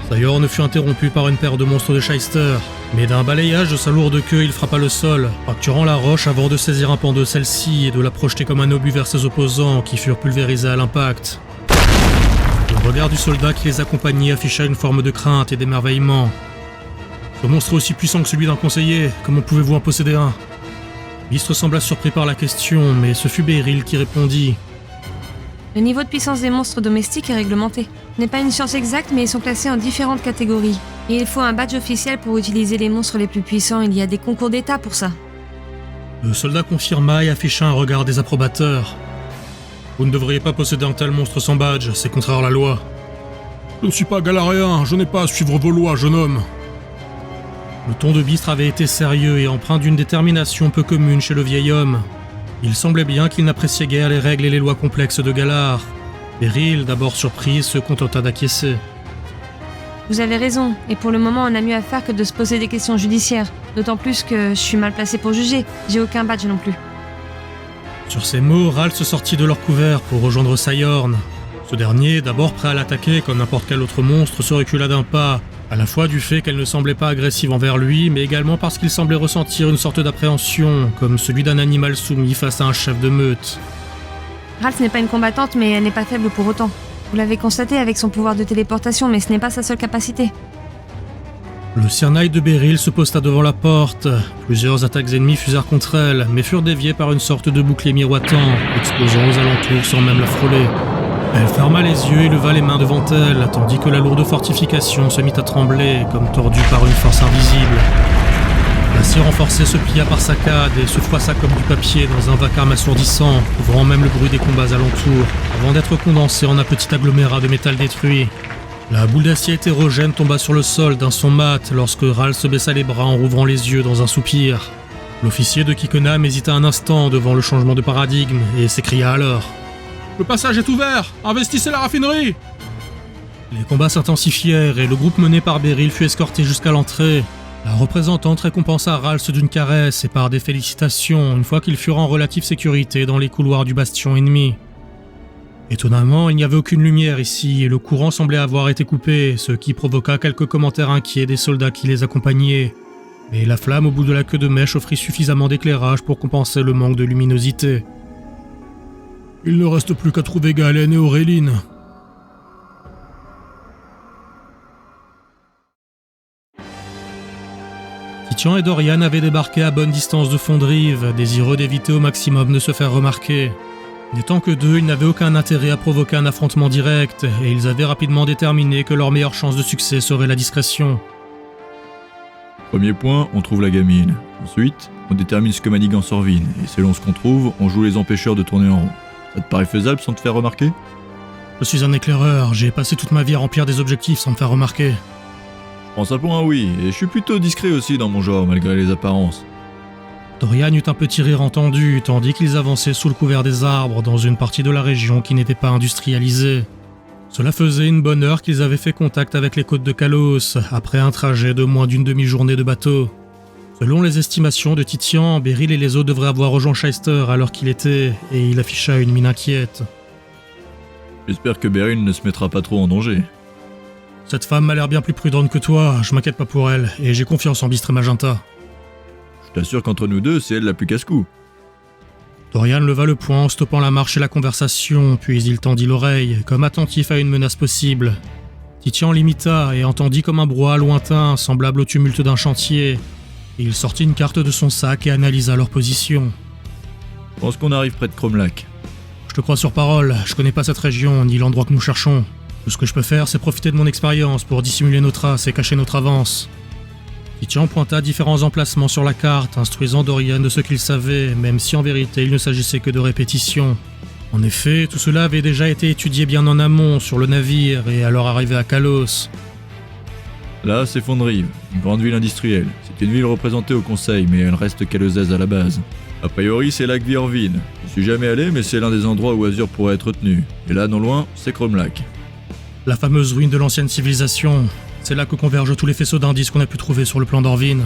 D: Sayorn fut interrompu par une paire de monstres de Shyster, mais d'un balayage de sa lourde queue, il frappa le sol, fracturant la roche avant de saisir un pan de celle-ci et de la projeter comme un obus vers ses opposants qui furent pulvérisés à l'impact. Le regard du soldat qui les accompagnait afficha une forme de crainte et d'émerveillement. Ce monstre est aussi puissant que celui d'un conseiller, comment pouvez-vous en posséder un ? Beast sembla surpris par la question, mais ce fut Beryl qui répondit.
B: Le niveau de puissance des monstres domestiques est réglementé. Ce n'est pas une science exacte, mais ils sont classés en différentes catégories. Et il faut un badge officiel pour utiliser les monstres les plus puissants, il y a des concours d'état pour ça.
D: Le soldat confirma et afficha un regard désapprobateur. Vous ne devriez pas posséder un tel monstre sans badge, c'est contraire à la loi. Je ne suis pas galaréen, je n'ai pas à suivre vos lois, jeune homme. Le ton de Beast avait été sérieux et empreint d'une détermination peu commune chez le vieil homme. Il semblait bien qu'il n'appréciait guère les règles et les lois complexes de Galar. Beryl, d'abord surprise, se contenta d'acquiescer.
B: Vous avez raison, et pour le moment on a mieux à faire que de se poser des questions judiciaires. D'autant plus que je suis mal placé pour juger, j'ai aucun badge non plus.
D: Sur ces mots, Rals sortit de leur couvert pour rejoindre Sayorn. Ce dernier, d'abord prêt à l'attaquer comme n'importe quel autre monstre, se recula d'un pas, à la fois du fait qu'elle ne semblait pas agressive envers lui, mais également parce qu'il semblait ressentir une sorte d'appréhension, comme celui d'un animal soumis face à un chef de meute.
B: Rals n'est pas une combattante, mais elle n'est pas faible pour autant. Vous l'avez constaté avec son pouvoir de téléportation, mais ce n'est pas sa seule capacité.
D: Le Sir Knight de Beryl se posta devant la porte. Plusieurs attaques ennemies fusèrent contre elle, mais furent déviées par une sorte de bouclier miroitant, explosant aux alentours sans même la frôler. Elle ferma les yeux et leva les mains devant elle, tandis que la lourde fortification se mit à trembler, comme tordue par une force invisible. L'acier renforcé se plia par saccades et se froissa comme du papier dans un vacarme assourdissant, couvrant même le bruit des combats alentours, avant d'être condensé en un petit agglomérat de métal détruit. La boule d'acier hétérogène tomba sur le sol d'un son mat lorsque Rals se baissa les bras en rouvrant les yeux dans un soupir. L'officier de Kikkenham hésita un instant devant le changement de paradigme et s'écria alors « Le passage est ouvert! Investissez la raffinerie !» Les combats s'intensifièrent et le groupe mené par Beryl fut escorté jusqu'à l'entrée. La représentante récompensa Rals d'une caresse et par des félicitations une fois qu'ils furent en relative sécurité dans les couloirs du bastion ennemi.
A: Étonnamment, il n'y avait aucune lumière ici et le courant semblait avoir été coupé, ce qui provoqua quelques commentaires inquiets des soldats qui les accompagnaient. Mais la flamme au bout de la queue de mèche offrit suffisamment d'éclairage pour compenser le manque de luminosité. Il ne reste plus qu'à trouver Galen et Auréline. Titian et Dorian avaient débarqué à bonne distance de Fondrive, désireux d'éviter au maximum de se faire remarquer. N'étant que deux, ils n'avaient aucun intérêt à provoquer un affrontement direct, et ils avaient rapidement déterminé que leur meilleure chance de succès serait la discrétion.
C: Premier point, on trouve la gamine. Ensuite, on détermine ce que manigance Orvin, et selon ce qu'on trouve, on joue les empêcheurs de tourner en rond. Ça te paraît faisable sans te faire remarquer?
A: Je suis un éclaireur, j'ai passé toute ma vie à remplir des objectifs sans me faire remarquer.
C: Je prends ça pour un oui, et je suis plutôt discret aussi dans mon genre, malgré les apparences.
A: Dorian eut un petit rire entendu, tandis qu'ils avançaient sous le couvert des arbres dans une partie de la région qui n'était pas industrialisée. Cela faisait une bonne heure qu'ils avaient fait contact avec les côtes de Kalos, après un trajet de moins d'une demi-journée de bateau. Selon les estimations de Titian, Beryl et les autres devraient avoir rejoint Shyster à l'heure qu'il était, et il afficha une mine inquiète.
C: J'espère que Beryl ne se mettra pas trop en danger.
A: Cette femme m'a l'air bien plus prudente que toi, je m'inquiète pas pour elle, et j'ai confiance en Bistre et Magenta.
C: Je t'assure qu'entre nous deux, c'est elle la plus casse-cou.
A: Dorian leva le poing en stoppant la marche et la conversation, puis il tendit l'oreille, comme attentif à une menace possible. Titian l'imita et entendit comme un brouhaha lointain, semblable au tumulte d'un chantier. Il sortit une carte de son sac et analysa leur position.
C: Je pense qu'on arrive près de Cromlac.
A: Je te crois sur parole, je connais pas cette région, ni l'endroit que nous cherchons. Tout ce que je peux faire, c'est profiter de mon expérience pour dissimuler nos traces et cacher notre avance. Titian pointa différents emplacements sur la carte, instruisant Dorian de ce qu'il savait, même si en vérité il ne s'agissait que de répétitions. En effet, tout cela avait déjà été étudié bien en amont sur le navire et à leur arrivée à Kalos.
C: Là, c'est Fondrive, une grande ville industrielle. C'est une ville représentée au conseil, mais elle reste calosaise à la base. A priori, c'est lac Viorvin. Je suis jamais allé, mais c'est l'un des endroits où Azur pourrait être tenu. Et là, non loin, c'est Cromlac.
A: La fameuse ruine de l'ancienne civilisation. C'est là que convergent tous les faisceaux d'indices qu'on a pu trouver sur le plan d'Orvin.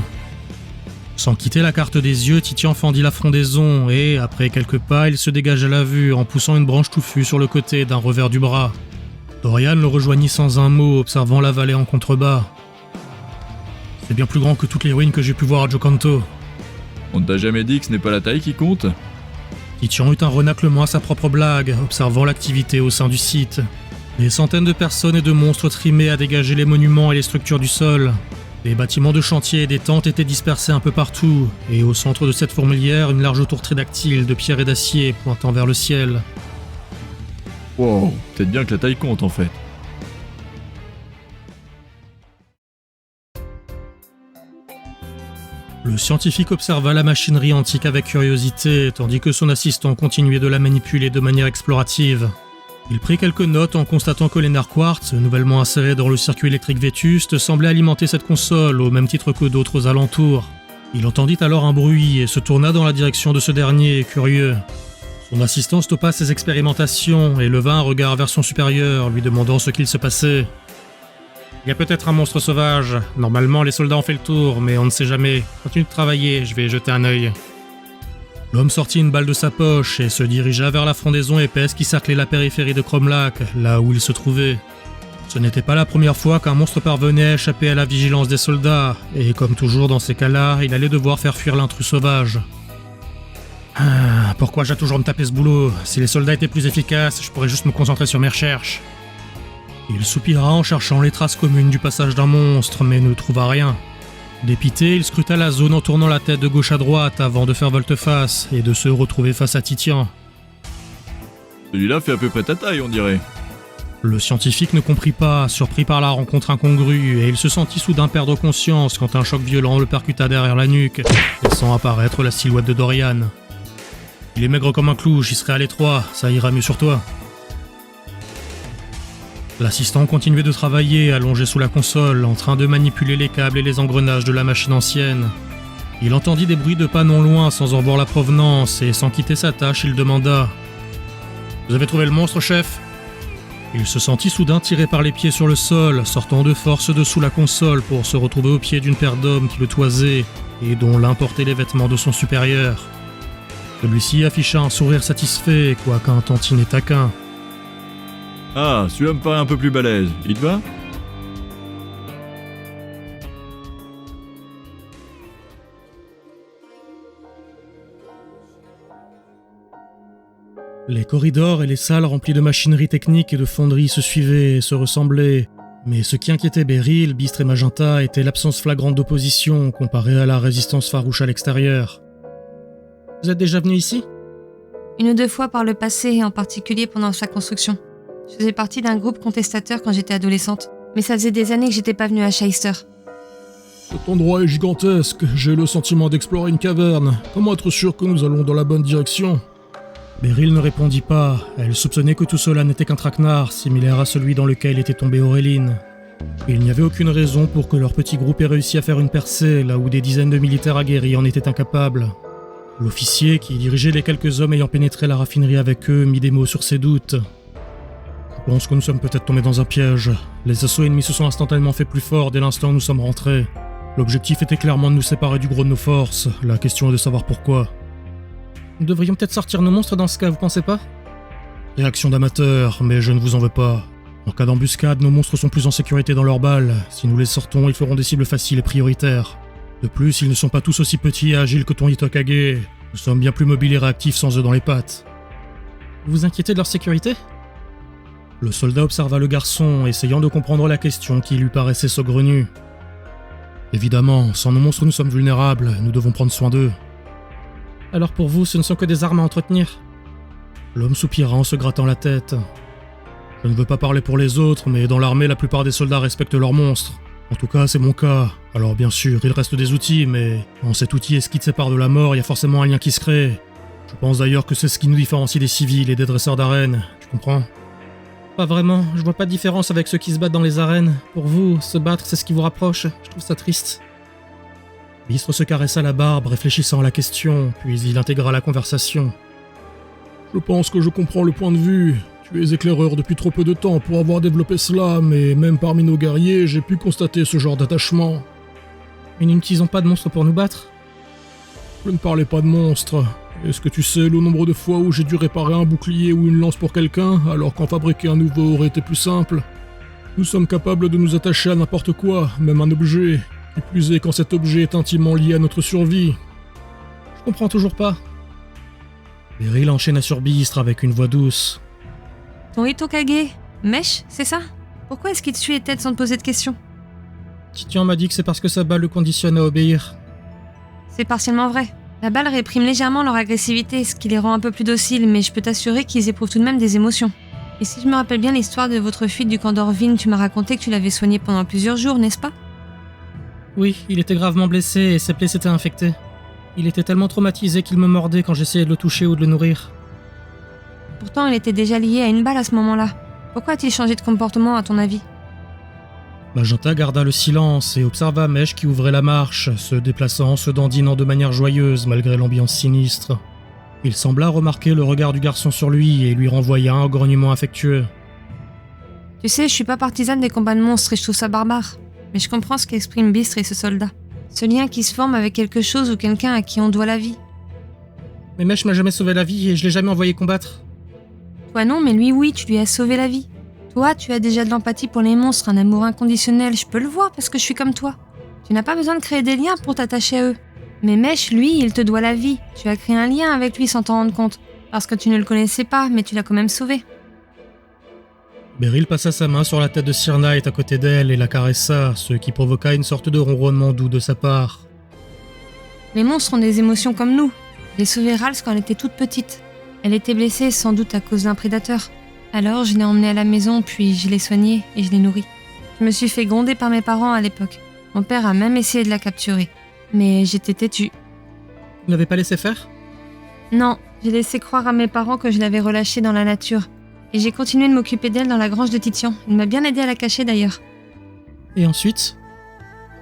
A: Sans quitter la carte des yeux, Titian fendit la frondaison et, après quelques pas, il se dégagea à la vue en poussant une branche touffue sur le côté d'un revers du bras. Dorian le rejoignit sans un mot, observant la vallée en contrebas. C'est bien plus grand que toutes les ruines que j'ai pu voir à Jokanto.
C: On ne t'a jamais dit que ce n'est pas la taille qui compte?
A: Titian eut un renaclement à sa propre blague, observant l'activité au sein du site. Des centaines de personnes et de monstres trimaient à dégager les monuments et les structures du sol. Des bâtiments de chantier et des tentes étaient dispersés un peu partout, et au centre de cette fourmilière, une large tour tridactyle de pierre et d'acier pointant vers le ciel.
C: Wow, peut-être bien que la taille compte en fait.
A: Le scientifique observa la machinerie antique avec curiosité, tandis que son assistant continuait de la manipuler de manière explorative. Il prit quelques notes en constatant que les nerfs quartz, nouvellement insérés dans le circuit électrique vétuste, semblaient alimenter cette console au même titre que d'autres aux alentours. Il entendit alors un bruit et se tourna dans la direction de ce dernier, curieux. Son assistant stoppa ses expérimentations et leva un regard vers son supérieur, lui demandant ce qu'il se passait. « Il y a peut-être un monstre sauvage. Normalement, les soldats ont fait le tour, mais on ne sait jamais. Continue de travailler, je vais jeter un œil. » L'homme sortit une balle de sa poche et se dirigea vers la frondaison épaisse qui cerclait la périphérie de Cromlac, là où il se trouvait. Ce n'était pas la première fois qu'un monstre parvenait à échapper à la vigilance des soldats, et comme toujours dans ces cas-là, il allait devoir faire fuir l'intrus sauvage. Pourquoi j'ai toujours me taper ce boulot? Si les soldats étaient plus efficaces, je pourrais juste me concentrer sur mes recherches. Il soupira en cherchant les traces communes du passage d'un monstre, mais ne trouva rien. Dépité, il scruta la zone en tournant la tête de gauche à droite avant de faire volte-face et de se retrouver face à Titian.
C: Celui-là fait à peu près ta taille, on dirait.
A: Le scientifique ne comprit pas, surpris par la rencontre incongrue, et il se sentit soudain perdre conscience quand un choc violent le percuta derrière la nuque, laissant apparaître la silhouette de Dorian. Il est maigre comme un clou, j'y serai à l'étroit, ça ira mieux sur toi. L'assistant continuait de travailler, allongé sous la console, en train de manipuler les câbles et les engrenages de la machine ancienne. Il entendit des bruits de pas non loin sans en voir la provenance, et sans quitter sa tâche, il demanda « Vous avez trouvé le monstre, chef ?» Il se sentit soudain tiré par les pieds sur le sol, sortant de force de sous la console pour se retrouver au pied d'une paire d'hommes qui le toisaient, et dont l'un portait les vêtements de son supérieur. Celui-ci afficha un sourire satisfait, quoique un tantinet taquin.
C: Ah, celui-là me paraît un peu plus balèze. Il te va ?
D: Les corridors et les salles remplies de machinerie technique et de fonderies se suivaient et se ressemblaient. Mais ce qui inquiétait Beryl, Bistre et Magenta était l'absence flagrante d'opposition comparée à la résistance farouche à l'extérieur. Vous êtes déjà venu ici ?
B: Une ou deux fois par le passé, et en particulier pendant sa construction. Je faisais partie d'un groupe contestateur quand j'étais adolescente, mais ça faisait des années que j'étais pas venue à Shyster.
E: Cet endroit est gigantesque, j'ai le sentiment d'explorer une caverne. Comment être sûr que nous allons dans la bonne direction ?
D: Beryl ne répondit pas. Elle soupçonnait que tout cela n'était qu'un traquenard, similaire à celui dans lequel était tombée Auréline. Il n'y avait aucune raison pour que leur petit groupe ait réussi à faire une percée, là où des dizaines de militaires aguerris en étaient incapables. L'officier, qui dirigeait les quelques hommes ayant pénétré la raffinerie avec eux, mit des mots sur ses doutes. Je pense que nous sommes peut-être tombés dans un piège. Les assauts ennemis se sont instantanément fait plus forts dès l'instant où nous sommes rentrés. L'objectif était clairement de nous séparer du gros de nos forces. La question est de savoir pourquoi. Nous devrions peut-être sortir nos monstres dans ce cas, vous pensez pas ? Réaction d'amateur, mais je ne vous en veux pas. En cas d'embuscade, nos monstres sont plus en sécurité dans leurs balles. Si nous les sortons, ils feront des cibles faciles et prioritaires. De plus, ils ne sont pas tous aussi petits et agiles que ton Hitokage. Nous sommes bien plus mobiles et réactifs sans eux dans les pattes. Vous vous inquiétez de leur sécurité ? Le soldat observa le garçon, essayant de comprendre la question qui lui paraissait saugrenue. Évidemment, sans nos monstres nous sommes vulnérables, nous devons prendre soin d'eux. Alors pour vous, ce ne sont que des armes à entretenir ? L'homme soupira en se grattant la tête. Je ne veux pas parler pour les autres, mais dans l'armée, la plupart des soldats respectent leurs monstres. En tout cas, c'est mon cas. Alors bien sûr, il reste des outils, mais quand cet outil est ce qui te sépare de la mort, il y a forcément un lien qui se crée. Je pense d'ailleurs que c'est ce qui nous différencie des civils et des dresseurs d'arènes, tu comprends ? Pas vraiment, je vois pas de différence avec ceux qui se battent dans les arènes. Pour vous, se battre, c'est ce qui vous rapproche. Je trouve ça triste. Bistre se caressa la barbe, réfléchissant à la question, puis il intégra la conversation.
E: Je pense que je comprends le point de vue. Tu es éclaireur depuis trop peu de temps pour avoir développé cela, mais même parmi nos guerriers, j'ai pu constater ce genre d'attachement.
D: Mais nous n'utilisons pas de monstres pour nous battre ?
E: Je ne parlais pas de monstres. Est-ce que tu sais le nombre de fois où j'ai dû réparer un bouclier ou une lance pour quelqu'un, alors qu'en fabriquer un nouveau aurait été plus simple ? Nous sommes capables de nous attacher à n'importe quoi, même un objet. Qui plus est quand cet objet est intimement lié à notre survie.
D: Je comprends toujours pas. Beryl enchaîna sur Bistre avec une voix douce.
B: Ton Hitokage, Mèche, c'est ça ? Pourquoi est-ce qu'il te suit et t'aide sans te poser de questions ?
D: Titian m'a dit que c'est parce que sa balle le conditionne à obéir.
B: C'est partiellement vrai. La balle réprime légèrement leur agressivité, ce qui les rend un peu plus dociles, mais je peux t'assurer qu'ils éprouvent tout de même des émotions. Et si je me rappelle bien l'histoire de votre fuite du camp d'Orvin, tu m'as raconté que tu l'avais soigné pendant plusieurs jours, n'est-ce pas ?
D: Oui, il était gravement blessé et ses plaies s'étaient infectées. Il était tellement traumatisé qu'il me mordait quand j'essayais de le toucher ou de le nourrir.
B: Pourtant, il était déjà lié à une balle à ce moment-là. Pourquoi a-t-il changé de comportement, à ton avis ?
D: Magenta garda le silence et observa Mèche qui ouvrait la marche, se déplaçant, se dandinant de manière joyeuse malgré l'ambiance sinistre. Il sembla remarquer le regard du garçon sur lui et lui renvoya un grognement affectueux.
B: Tu sais, je suis pas partisane des combats de monstres et je trouve ça barbare. Mais je comprends ce qu'exprime Bistre et ce soldat. Ce lien qui se forme avec quelque chose ou quelqu'un à qui on doit la vie.
D: Mais Mèche m'a jamais sauvé la vie et je l'ai jamais envoyé combattre.
B: Toi non, mais lui oui, tu lui as sauvé la vie. Toi, tu as déjà de l'empathie pour les monstres, un amour inconditionnel, je peux le voir parce que je suis comme toi. Tu n'as pas besoin de créer des liens pour t'attacher à eux. Mais Mèche, lui, il te doit la vie. Tu as créé un lien avec lui sans t'en rendre compte. Parce que tu ne le connaissais pas, mais tu l'as quand même sauvé.
D: Beryl passa sa main sur la tête de Sir Knight à côté d'elle et la caressa, ce qui provoqua une sorte de ronronnement doux de sa part.
B: Les monstres ont des émotions comme nous. J'ai sauvé Rals quand elle était toute petite. Elle était blessée sans doute à cause d'un prédateur. Alors je l'ai emmenée à la maison, puis je l'ai soignée et je l'ai nourrie. Je me suis fait gronder par mes parents à l'époque. Mon père a même essayé de la capturer. Mais j'étais têtue.
D: Vous n'avez pas laissé faire ?
B: Non, j'ai laissé croire à mes parents que je l'avais relâchée dans la nature. Et j'ai continué de m'occuper d'elle dans la grange de Titian. Il m'a bien aidé à la cacher d'ailleurs.
D: Et ensuite ?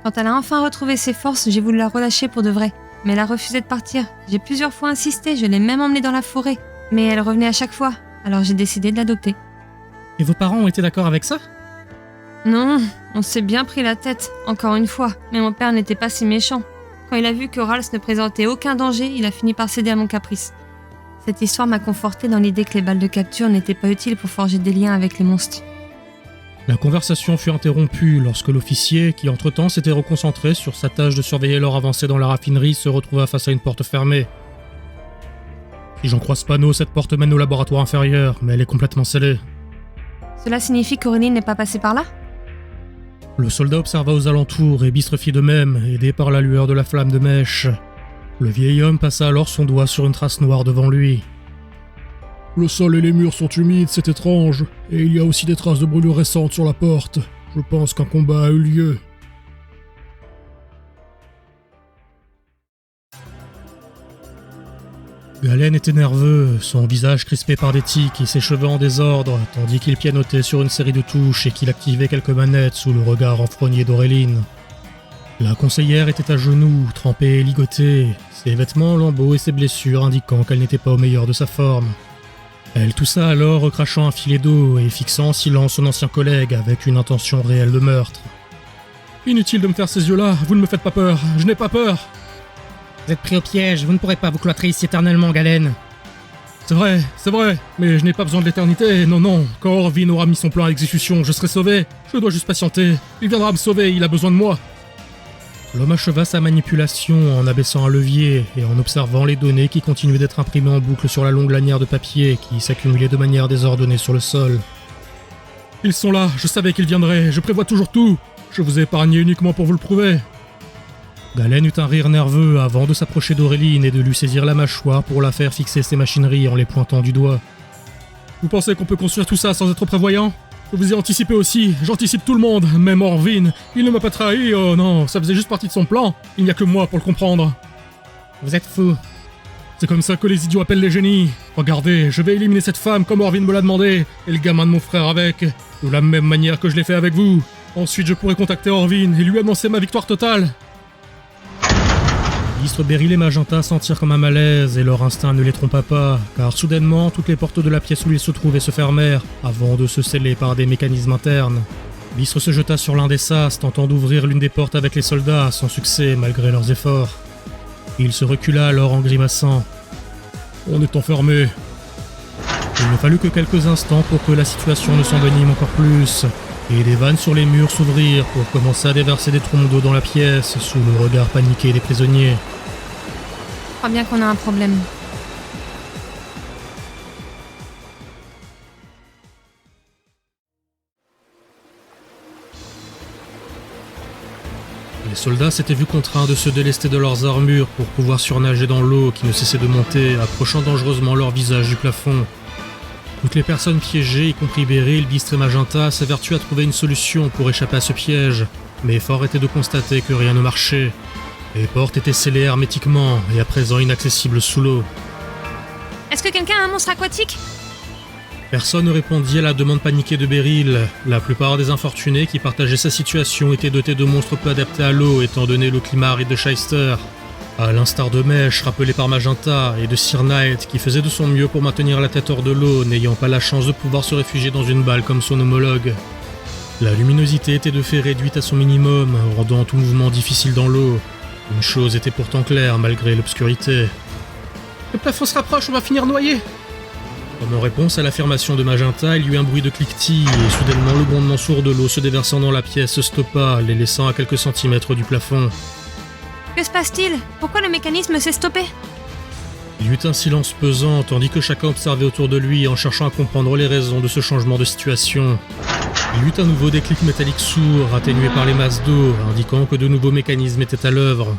B: Quand elle a enfin retrouvé ses forces, j'ai voulu la relâcher pour de vrai. Mais elle a refusé de partir. J'ai plusieurs fois insisté, je l'ai même emmenée dans la forêt. Mais elle revenait à chaque fois. Alors j'ai décidé de l'adopter.
D: Et vos parents ont été d'accord avec ça ?
B: Non, on s'est bien pris la tête, encore une fois. Mais mon père n'était pas si méchant. Quand il a vu que Rals ne présentait aucun danger, il a fini par céder à mon caprice. Cette histoire m'a conforté dans l'idée que les balles de capture n'étaient pas utiles pour forger des liens avec les monstres.
D: La conversation fut interrompue lorsque l'officier, qui entre-temps s'était reconcentré sur sa tâche de surveiller leur avancée dans la raffinerie, se retrouva face à une porte fermée. Si j'en croise Spano, cette porte mène au laboratoire inférieur, mais elle est complètement scellée.
B: Cela signifie qu'Aurélie n'est pas passée par là ?
D: Le soldat observa aux alentours et Bistre fit de même, aidé par la lueur de la flamme de mèche. Le vieil homme passa alors son doigt sur une trace noire devant lui.
E: Le sol et les murs sont humides, c'est étrange, et il y a aussi des traces de brûlures récentes sur la porte. Je pense qu'un combat a eu lieu.
D: Galen était nerveux, son visage crispé par des tics et ses cheveux en désordre, tandis qu'il pianotait sur une série de touches et qu'il activait quelques manettes sous le regard renfrogné d'Auréline. La conseillère était à genoux, trempée et ligotée, ses vêtements en lambeaux et ses blessures indiquant qu'elle n'était pas au meilleur de sa forme. Elle toussa alors, recrachant un filet d'eau et fixant en silence son ancien collègue avec une intention réelle de meurtre.
E: « Inutile de me faire ces yeux-là, vous ne me faites pas peur, je n'ai pas peur !»
D: Vous êtes pris au piège, vous ne pourrez pas vous cloîtrer ici éternellement, Galen.
E: C'est vrai, mais je n'ai pas besoin de l'éternité, non, quand Orvin aura mis son plan à exécution, je serai sauvé, je dois juste patienter, il viendra me sauver, il a besoin de moi.
D: L'homme acheva sa manipulation en abaissant un levier et en observant les données qui continuaient d'être imprimées en boucle sur la longue lanière de papier qui s'accumulait de manière désordonnée sur le sol.
E: Ils sont là, je savais qu'ils viendraient, je prévois toujours tout, je vous ai épargné uniquement pour vous le prouver.
D: Galen eut un rire nerveux avant de s'approcher d'Auréline et de lui saisir la mâchoire pour la faire fixer ses machineries en les pointant du doigt.
E: Vous pensez qu'on peut construire tout ça sans être prévoyant ? Je vous ai anticipé aussi, j'anticipe tout le monde, même Orvin. Il ne m'a pas trahi, oh non, ça faisait juste partie de son plan. Il n'y a que moi pour le comprendre.
D: Vous êtes fou.
E: C'est comme ça que les idiots appellent les génies. Regardez, je vais éliminer cette femme comme Orvin me l'a demandé, et le gamin de mon frère avec, de la même manière que je l'ai fait avec vous. Ensuite je pourrai contacter Orvin et lui annoncer ma victoire totale.
D: Bistre, Beryl et Magenta sentirent comme un malaise et leur instinct ne les trompa pas, car soudainement toutes les portes de la pièce où ils se trouvaient se fermèrent, avant de se sceller par des mécanismes internes. Bistre se jeta sur l'un des sas, tentant d'ouvrir l'une des portes avec les soldats, sans succès malgré leurs efforts. Il se recula alors en grimaçant.
E: On est enfermé.
D: Il ne fallut que quelques instants pour que la situation ne s'envenime encore plus, et des vannes sur les murs s'ouvrirent pour commencer à déverser des trombes d'eau dans la pièce, sous le regard paniqué des prisonniers.
B: Je crois bien qu'on a un problème.
A: Les soldats s'étaient vus contraints de se délester de leurs armures pour pouvoir surnager dans l'eau qui ne cessait de monter, approchant dangereusement leur visage du plafond. Toutes les personnes piégées, y compris Beryl, Bistre et Magenta, s'évertuent à trouver une solution pour échapper à ce piège, mais fort était de constater que rien ne marchait. Les portes étaient scellées hermétiquement et à présent inaccessibles sous l'eau.
B: Est-ce que quelqu'un a un monstre aquatique ?
A: Personne ne répondit à la demande paniquée de Beryl. La plupart des infortunés qui partageaient sa situation étaient dotés de monstres peu adaptés à l'eau, étant donné le climat aride de Shyster. À l'instar de Mèche, rappelé par Magenta, et de Sir Knight, qui faisait de son mieux pour maintenir la tête hors de l'eau, n'ayant pas la chance de pouvoir se réfugier dans une balle comme son homologue. La luminosité était de fait réduite à son minimum, rendant tout mouvement difficile dans l'eau. Une chose était pourtant claire, malgré l'obscurité.
D: Le plafond se rapproche, on va finir noyé.
A: Comme en réponse à l'affirmation de Magenta, il y eut un bruit de cliquetis, et soudainement le grondement sourd de l'eau se déversant dans la pièce se stoppa, les laissant à quelques centimètres du plafond.
B: Que se passe-t-il ? Pourquoi le mécanisme s'est stoppé ?
A: Il y eut un silence pesant, tandis que chacun observait autour de lui en cherchant à comprendre les raisons de ce changement de situation. Il y eut un nouveau déclic métallique sourd, atténué par les masses d'eau, indiquant que de nouveaux mécanismes étaient à l'œuvre.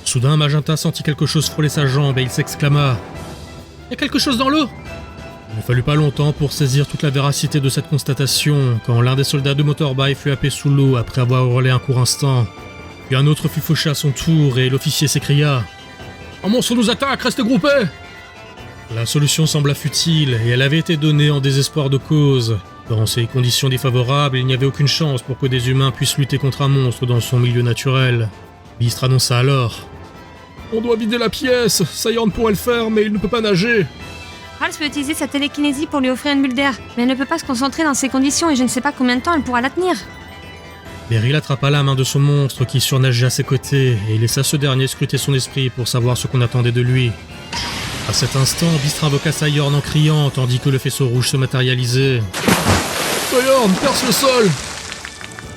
A: Soudain, Magenta sentit quelque chose frôler sa jambe et il s'exclama « Il y a quelque chose dans l'eau !» Il ne fallut pas longtemps pour saisir toute la véracité de cette constatation, quand l'un des soldats de Motorbike fut happé sous l'eau après avoir hurlé un court instant. Puis un autre fut fauché à son tour et l'officier s'écria «
E: Un monstre nous attaque, restez groupés !»
A: La solution sembla futile et elle avait été donnée en désespoir de cause. Dans ces conditions défavorables, il n'y avait aucune chance pour que des humains puissent lutter contre un monstre dans son milieu naturel. Bistre annonça alors
E: « On doit vider la pièce, Sayan pourrait le faire mais il ne peut pas nager !»
B: Rals peut utiliser sa télékinésie pour lui offrir une bulle d'air, mais elle ne peut pas se concentrer dans ces conditions et je ne sais pas combien de temps elle pourra la tenir.
A: Beryl attrapa la main de son monstre qui surnageait à ses côtés et laissa ce dernier scruter son esprit pour savoir ce qu'on attendait de lui. À cet instant, Bistre invoqua Sayorn en criant, tandis que le faisceau rouge se matérialisait.
E: Sayorn, perce le sol!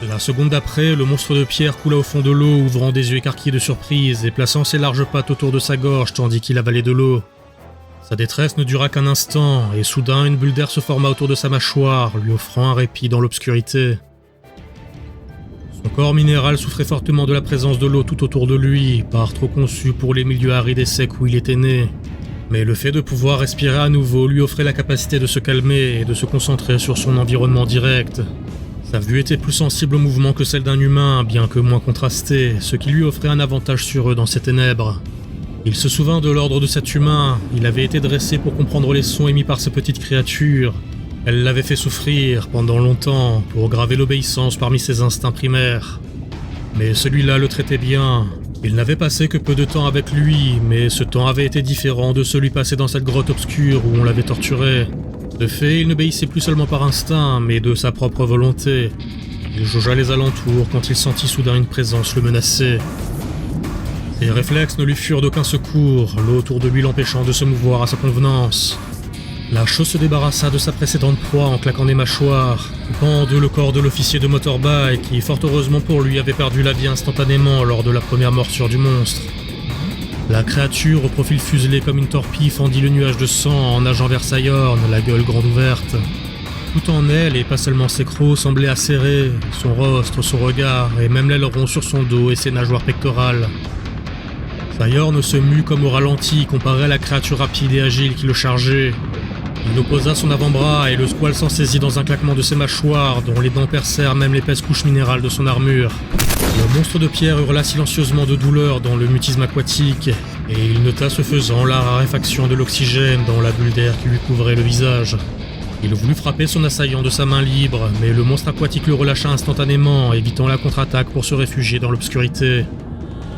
A: La seconde d'après, le monstre de pierre coula au fond de l'eau, ouvrant des yeux écarquillés de surprise et plaçant ses larges pattes autour de sa gorge tandis qu'il avalait de l'eau. Sa détresse ne dura qu'un instant, et soudain une bulle d'air se forma autour de sa mâchoire, lui offrant un répit dans l'obscurité. Son corps minéral souffrait fortement de la présence de l'eau tout autour de lui, par trop conçu pour les milieux arides et secs où il était né. Mais le fait de pouvoir respirer à nouveau lui offrait la capacité de se calmer et de se concentrer sur son environnement direct. Sa vue était plus sensible au mouvement que celle d'un humain, bien que moins contrastée, ce qui lui offrait un avantage sur eux dans ces ténèbres. Il se souvint de l'ordre de cet humain, il avait été dressé pour comprendre les sons émis par ces petites créatures. Elle l'avait fait souffrir pendant longtemps pour graver l'obéissance parmi ses instincts primaires. Mais celui-là le traitait bien. Il n'avait passé que peu de temps avec lui, mais ce temps avait été différent de celui passé dans cette grotte obscure où on l'avait torturé. De fait, il n'obéissait plus seulement par instinct, mais de sa propre volonté. Il jaugea les alentours quand il sentit soudain une présence le menacer. Ses réflexes ne lui furent d'aucun secours, l'eau autour de lui l'empêchant de se mouvoir à sa convenance. La chose se débarrassa de sa précédente proie en claquant des mâchoires, coupant en deux le corps de l'officier de motorbike qui, fort heureusement pour lui, avait perdu la vie instantanément lors de la première morsure du monstre. La créature, au profil fuselé comme une torpille, fendit le nuage de sang en nageant vers Sayorn, la gueule grande ouverte. Tout en elle, et pas seulement ses crocs, semblaient acérés, son rostre, son regard, et même l'aileron sur son dos et ses nageoires pectorales. Sayorn se mut comme au ralenti, comparé à la créature rapide et agile qui le chargeait. Il opposa son avant-bras et le squale s'en saisit dans un claquement de ses mâchoires, dont les dents percèrent même l'épaisse couche minérale de son armure. Le monstre de pierre hurla silencieusement de douleur dans le mutisme aquatique, et il nota ce faisant la raréfaction de l'oxygène dans la bulle d'air qui lui couvrait le visage. Il voulut frapper son assaillant de sa main libre, mais le monstre aquatique le relâcha instantanément, évitant la contre-attaque pour se réfugier dans l'obscurité.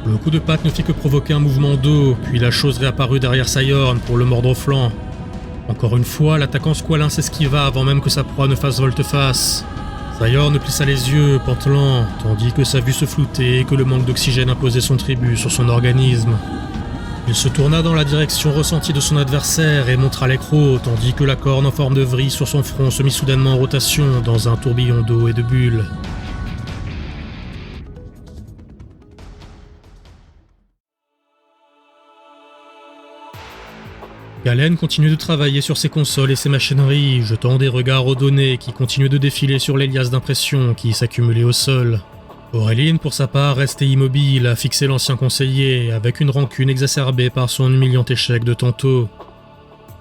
A: Le coup de patte ne fit que provoquer un mouvement d'eau, puis la chose réapparut derrière Sayorn pour le mordre au flanc. Encore une fois, l'attaquant squalin s'esquiva avant même que sa proie ne fasse volte-face. Sayorn plissa les yeux, pantelant, tandis que sa vue se floutait et que le manque d'oxygène imposait son tribut sur son organisme. Il se tourna dans la direction ressentie de son adversaire et montra les crocs, tandis que la corne en forme de vrille sur son front se mit soudainement en rotation dans un tourbillon d'eau et de bulles. Galen continuait de travailler sur ses consoles et ses machineries, jetant des regards aux données qui continuaient de défiler sur les liasses d'impression qui s'accumulaient au sol. Auréline, pour sa part, restait immobile à fixer l'ancien conseiller, avec une rancune exacerbée par son humiliant échec de tantôt.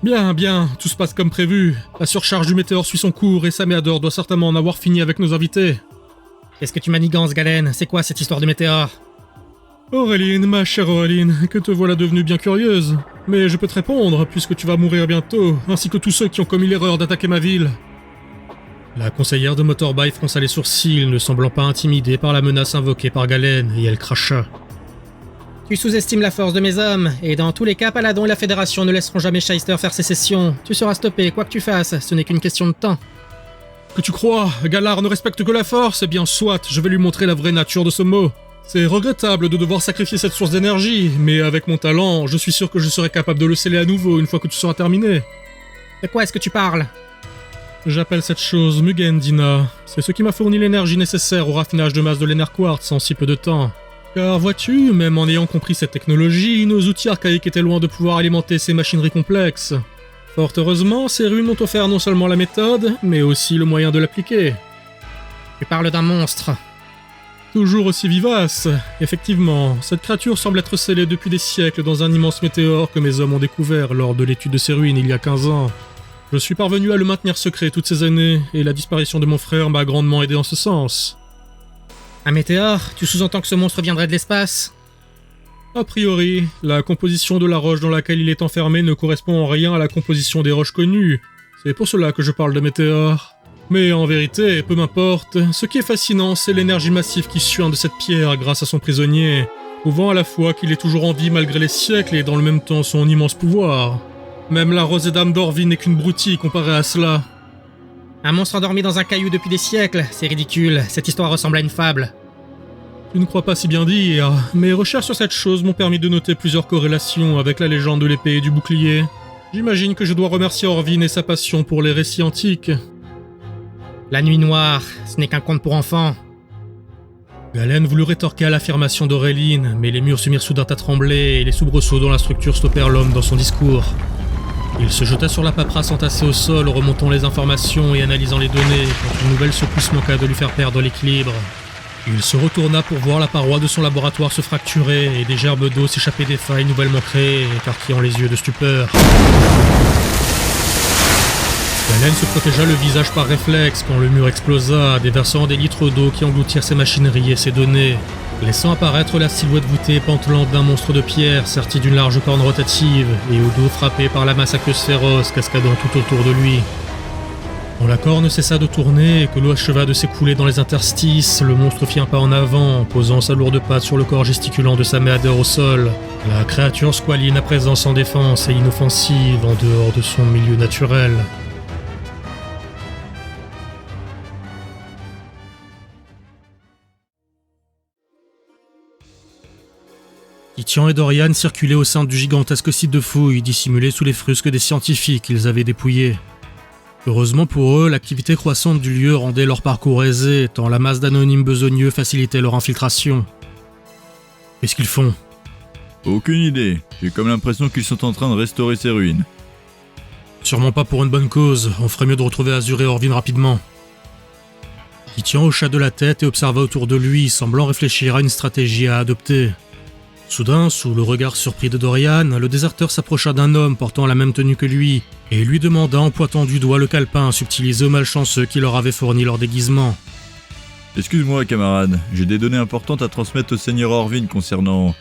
E: Bien, tout se passe comme prévu. La surcharge du météore suit son cours et Saméador doit certainement en avoir fini avec nos invités.
D: Qu'est-ce que tu manigances, Galen? C'est quoi cette histoire de météore?
E: Auréline, ma chère Auréline, que te voilà devenue bien curieuse. Mais je peux te répondre, puisque tu vas mourir bientôt, ainsi que tous ceux qui ont commis l'erreur d'attaquer ma ville.
A: La conseillère de motorbike fronça les sourcils, ne semblant pas intimidée par la menace invoquée par Galen, et elle cracha.
D: Tu sous-estimes la force de mes hommes, et dans tous les cas, Paladon et la Fédération ne laisseront jamais Shyster faire sécession. Tu seras stoppé, quoi que tu fasses, ce n'est qu'une question de temps.
E: Que tu crois, Galar ne respecte que la force, eh bien soit, je vais lui montrer la vraie nature de ce mot. C'est regrettable de devoir sacrifier cette source d'énergie, mais avec mon talent, je suis sûr que je serai capable de le sceller à nouveau une fois que tu seras terminé.
D: De quoi est-ce que tu parles?
E: J'appelle cette chose Mugendina. C'est ce qui m'a fourni l'énergie nécessaire au raffinage de masse de l'Enerquartz en si peu de temps. Car vois-tu, même en ayant compris cette technologie, nos outils archaïques étaient loin de pouvoir alimenter ces machineries complexes. Fort heureusement, ces runes ont offert non seulement la méthode, mais aussi le moyen de l'appliquer.
D: Tu parles d'un monstre.
E: Toujours aussi vivace. Effectivement, cette créature semble être scellée depuis des siècles dans un immense météore que mes hommes ont découvert lors de l'étude de ces ruines il y a 15 ans. Je suis parvenu à le maintenir secret toutes ces années, et la disparition de mon frère m'a grandement aidé en ce sens.
D: Un météore? Tu sous-entends que ce monstre viendrait de l'espace?
E: A priori, la composition de la roche dans laquelle il est enfermé ne correspond en rien à la composition des roches connues. C'est pour cela que je parle de météore. Mais en vérité, peu m'importe, ce qui est fascinant, c'est l'énergie massive qui suinte de cette pierre grâce à son prisonnier, prouvant à la fois qu'il est toujours en vie malgré les siècles et dans le même temps son immense pouvoir. Même la rosée dame d'Orvin n'est qu'une broutille comparée à cela.
D: Un monstre endormi dans un caillou depuis des siècles, c'est ridicule, cette histoire ressemble à une fable. Tu ne crois pas si bien dire. Mes recherches sur cette chose m'ont permis de noter plusieurs corrélations avec la légende de l'épée et du bouclier. J'imagine que je dois remercier Orvin et sa passion pour les récits antiques. La nuit noire, ce n'est qu'un conte pour enfants. Galen voulut rétorquer à l'affirmation d'Auréline, mais les murs se mirent soudain à trembler et les soubresauts dans la structure stoppèrent l'homme dans son discours. Il se jeta sur la paperasse entassée au sol, remontant les informations et analysant les données, quand une nouvelle secousse manqua de lui faire perdre l'équilibre. Il se retourna pour voir la paroi de son laboratoire se fracturer et des gerbes d'eau s'échapper des failles nouvellement créées, écarquillant les yeux de stupeur. Galen se protégea le visage par réflexe quand le mur explosa, déversant des litres d'eau qui engloutirent ses machineries et ses données, laissant apparaître la silhouette voûtée et pantelante d'un monstre de pierre serti d'une large corne rotative et au dos frappé par la masse aqueuse féroce cascadant tout autour de lui. Quand la corne cessa de tourner et que l'eau acheva de s'écouler dans les interstices, le monstre fit un pas en avant, posant sa lourde patte sur le corps gesticulant de sa méadère au sol. La créature squaline à présent sans défense et inoffensive en dehors de son milieu naturel. Titian et Dorian circulaient au sein du gigantesque site de fouilles dissimulé sous les frusques des scientifiques qu'ils avaient dépouillés. Heureusement pour eux, l'activité croissante du lieu rendait leur parcours aisé, tant la masse d'anonymes besogneux facilitait leur infiltration. Qu'est-ce qu'ils font ?
C: Aucune idée. J'ai comme l'impression qu'ils sont en train de restaurer ces ruines.
A: Sûrement pas pour une bonne cause, on ferait mieux de retrouver Azur et Orvin rapidement. Titian hocha de la tête et observa autour de lui, semblant réfléchir à une stratégie à adopter. Soudain, sous le regard surpris de Dorian, le déserteur s'approcha d'un homme portant la même tenue que lui et lui demanda en pointant du doigt le calepin subtilisé aux malchanceux qui leur avait fourni leur déguisement.
C: « Excuse-moi, camarade, j'ai des données importantes à transmettre au seigneur Orvin concernant... »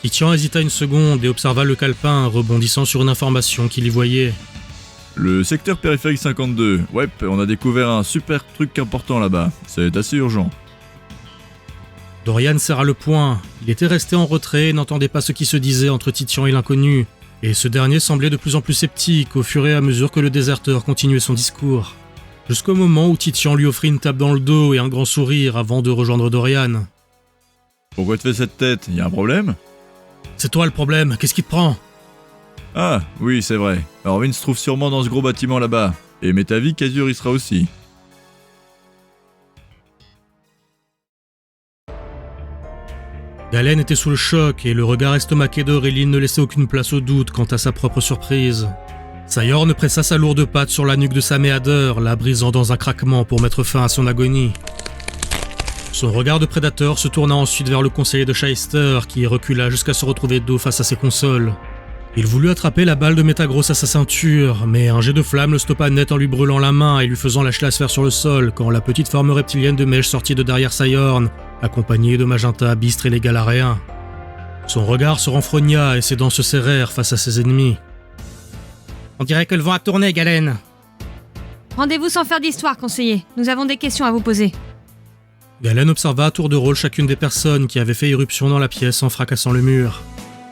A: Titian hésita une seconde et observa le calepin, rebondissant sur une information qu'il y voyait.
C: « Le secteur périphérique 52. Ouais, on a découvert un super truc important là-bas. C'est assez urgent. »
A: Dorian serra le poing. Il était resté en retrait et n'entendait pas ce qui se disait entre Titian et l'inconnu, et ce dernier semblait de plus en plus sceptique au fur et à mesure que le déserteur continuait son discours. Jusqu'au moment où Titian lui offrit une tape dans le dos et un grand sourire avant de rejoindre Dorian.
C: « Pourquoi tu fais cette tête ? Y a un problème ?»«
A: C'est toi le problème, qu'est-ce qui te prend ?»«
C: Ah, oui, c'est vrai. Orvin se trouve sûrement dans ce gros bâtiment là-bas. Et m'est avis qu'Azur y sera aussi. »
A: Galen était sous le choc et le regard estomaqué d'Auréline ne laissait aucune place au doute quant à sa propre surprise. Sayorn pressa sa lourde patte sur la nuque de sa méadeur, la brisant dans un craquement pour mettre fin à son agonie. Son regard de prédateur se tourna ensuite vers le conseiller de Shyster qui recula jusqu'à se retrouver dos face à ses consoles. Il voulut attraper la balle de Métagros à sa ceinture, mais un jet de flamme le stoppa net en lui brûlant la main et lui faisant lâcher la sphère sur le sol quand la petite forme reptilienne de Mèche sortit de derrière Sayorn, accompagné de Magenta, Bistre et les Galaréens. Son regard se renfrogna et ses dents se serrèrent face à ses ennemis. « On dirait que le vent a tourné, Galen !»«
B: Rendez-vous sans faire d'histoire, conseiller. Nous avons des questions à vous poser. »
A: Galen observa à tour de rôle chacune des personnes qui avaient fait irruption dans la pièce en fracassant le mur.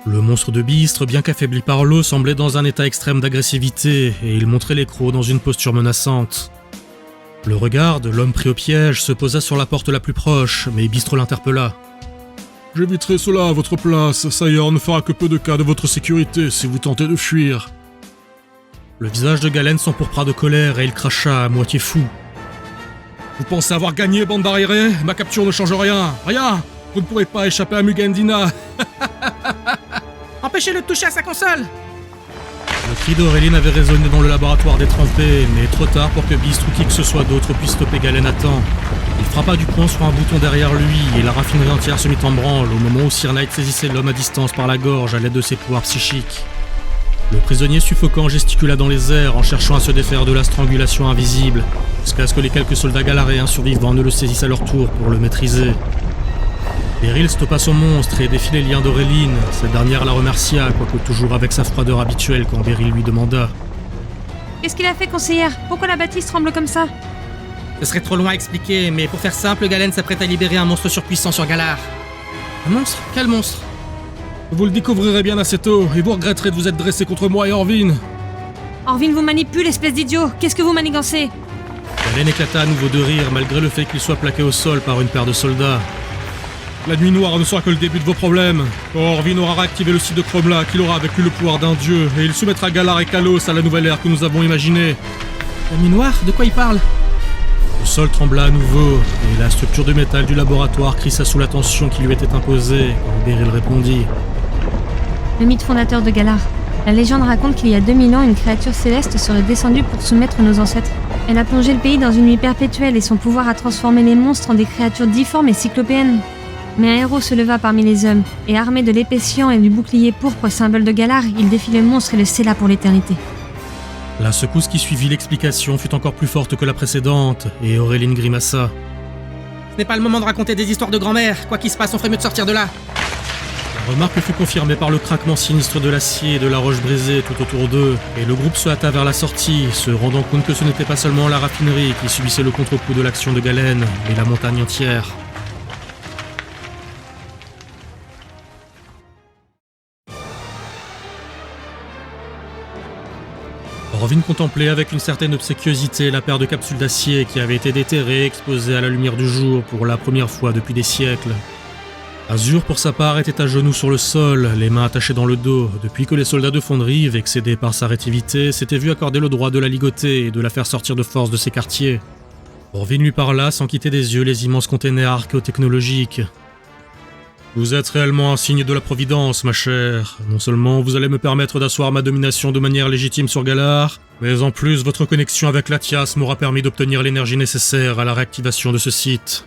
A: Le monstre de Bistre, bien qu'affaibli par l'eau, semblait dans un état extrême d'agressivité et il montrait les crocs dans une posture menaçante. Le regard de l'homme pris au piège se posa sur la porte la plus proche, mais Bistre l'interpella.
E: « J'éviterai cela à votre place. Sayorn ne fera que peu de cas de votre sécurité si vous tentez de fuir. »
A: Le visage de Galen s'empourpra de colère et il cracha à moitié fou.
E: « Vous pensez avoir gagné, bande d'arriérés ? Ma capture ne change rien. Rien. Vous ne pourrez pas échapper à Mugendina. »
D: Empêchez-le de toucher à sa console !
A: Le cri d'Auréline avait résonné dans le laboratoire détrempé, mais trop tard pour que Bistre ou qui que ce soit d'autre puisse stopper Galen à temps. Il frappa du poing sur un bouton derrière lui et la raffinerie entière se mit en branle au moment où Sir Knight saisissait l'homme à distance par la gorge à l'aide de ses pouvoirs psychiques. Le prisonnier suffocant gesticula dans les airs en cherchant à se défaire de la strangulation invisible, jusqu'à ce que les quelques soldats galaréens survivants ne le saisissent à leur tour pour le maîtriser. Beryl stoppa son monstre et défit les liens d'Auréline. Cette dernière la remercia, quoique toujours avec sa froideur habituelle quand Beryl lui demanda.
B: « Qu'est-ce qu'il a fait, conseillère ? Pourquoi la bâtisse tremble comme ça ?»
D: Ce serait trop loin à expliquer, mais pour faire simple, Galen s'apprête à libérer un monstre surpuissant sur Galar. Un monstre ? Quel monstre ?
E: Vous le découvrirez bien assez tôt, et vous regretterez de vous être dressé contre moi et Orvin.
B: Orvin vous manipule, espèce d'idiot. Qu'est-ce que vous manigancez ?
A: Galen éclata à nouveau de rire, malgré le fait qu'il soit plaqué au sol par une paire de soldats.
E: La nuit noire ne sera que le début de vos problèmes. Quand Orvin aura réactivé le site de Chromla, qu'il aura avec lui le pouvoir d'un dieu, et il soumettra Galar et Kalos à la nouvelle ère que nous avons imaginée.
D: La nuit noire? De quoi il parle?
A: Le sol trembla à nouveau, et la structure de métal du laboratoire crissa sous la tension qui lui était imposée quand Beryl répondit.
B: Le mythe fondateur de Galar. La légende raconte qu'il y a 2000 ans, une créature céleste serait descendue pour soumettre nos ancêtres. Elle a plongé le pays dans une nuit perpétuelle et son pouvoir a transformé les monstres en des créatures difformes et cyclopéennes. Mais un héros se leva parmi les hommes, et armé de l'épée Scian et du bouclier pourpre symbole de Galar, il défie le monstre et le scella pour l'éternité.
A: La secousse qui suivit l'explication fut encore plus forte que la précédente, et Auréline grimaça.
D: Ce n'est pas le moment de raconter des histoires de grand-mère. Quoi qu'il se passe, on ferait mieux de sortir de là.
A: La remarque fut confirmée par le craquement sinistre de l'acier et de la roche brisée tout autour d'eux, et le groupe se hâta vers la sortie, se rendant compte que ce n'était pas seulement la raffinerie qui subissait le contre-coup de l'action de Galen, mais la montagne entière. Orvin contemplait avec une certaine obséquiosité la paire de capsules d'acier qui avait été déterrée et exposée à la lumière du jour pour la première fois depuis des siècles. Azur, pour sa part, était à genoux sur le sol, les mains attachées dans le dos, depuis que les soldats de Fondrive, excédés par sa rétivité, s'étaient vus accorder le droit de la ligoter et de la faire sortir de force de ses quartiers. Orvin lui parla sans quitter des yeux les immenses containers archéotechnologiques. Vous êtes réellement un signe de la Providence, ma chère. Non seulement vous allez me permettre d'asseoir ma domination de manière légitime sur Galar, mais en plus votre connexion avec Latias m'aura permis d'obtenir l'énergie nécessaire à la réactivation de ce site.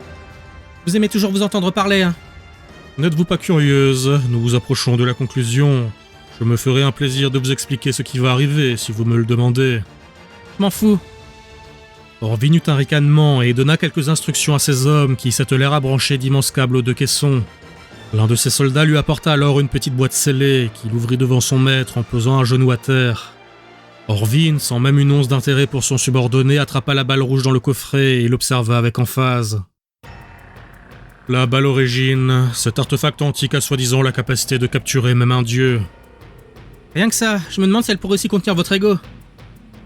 D: Vous aimez toujours vous entendre parler, hein?
A: N'êtes-vous pas curieuse? Nous vous approchons de la conclusion. Je me ferai un plaisir de vous expliquer ce qui va arriver, si vous me le demandez.
D: Je m'en fous.
A: Orvin eut un ricanement et donna quelques instructions à ses hommes qui s'attelèrent à brancher d'immenses câbles aux deux caissons. L'un de ses soldats lui apporta alors une petite boîte scellée qu'il ouvrit devant son maître en posant un genou à terre. Orvin, sans même une once d'intérêt pour son subordonné, attrapa la balle rouge dans le coffret et l'observa avec emphase. La balle origine, cet artefact antique a soi-disant la capacité de capturer même un dieu.
D: Rien que ça, je me demande si elle pourrait aussi contenir votre ego.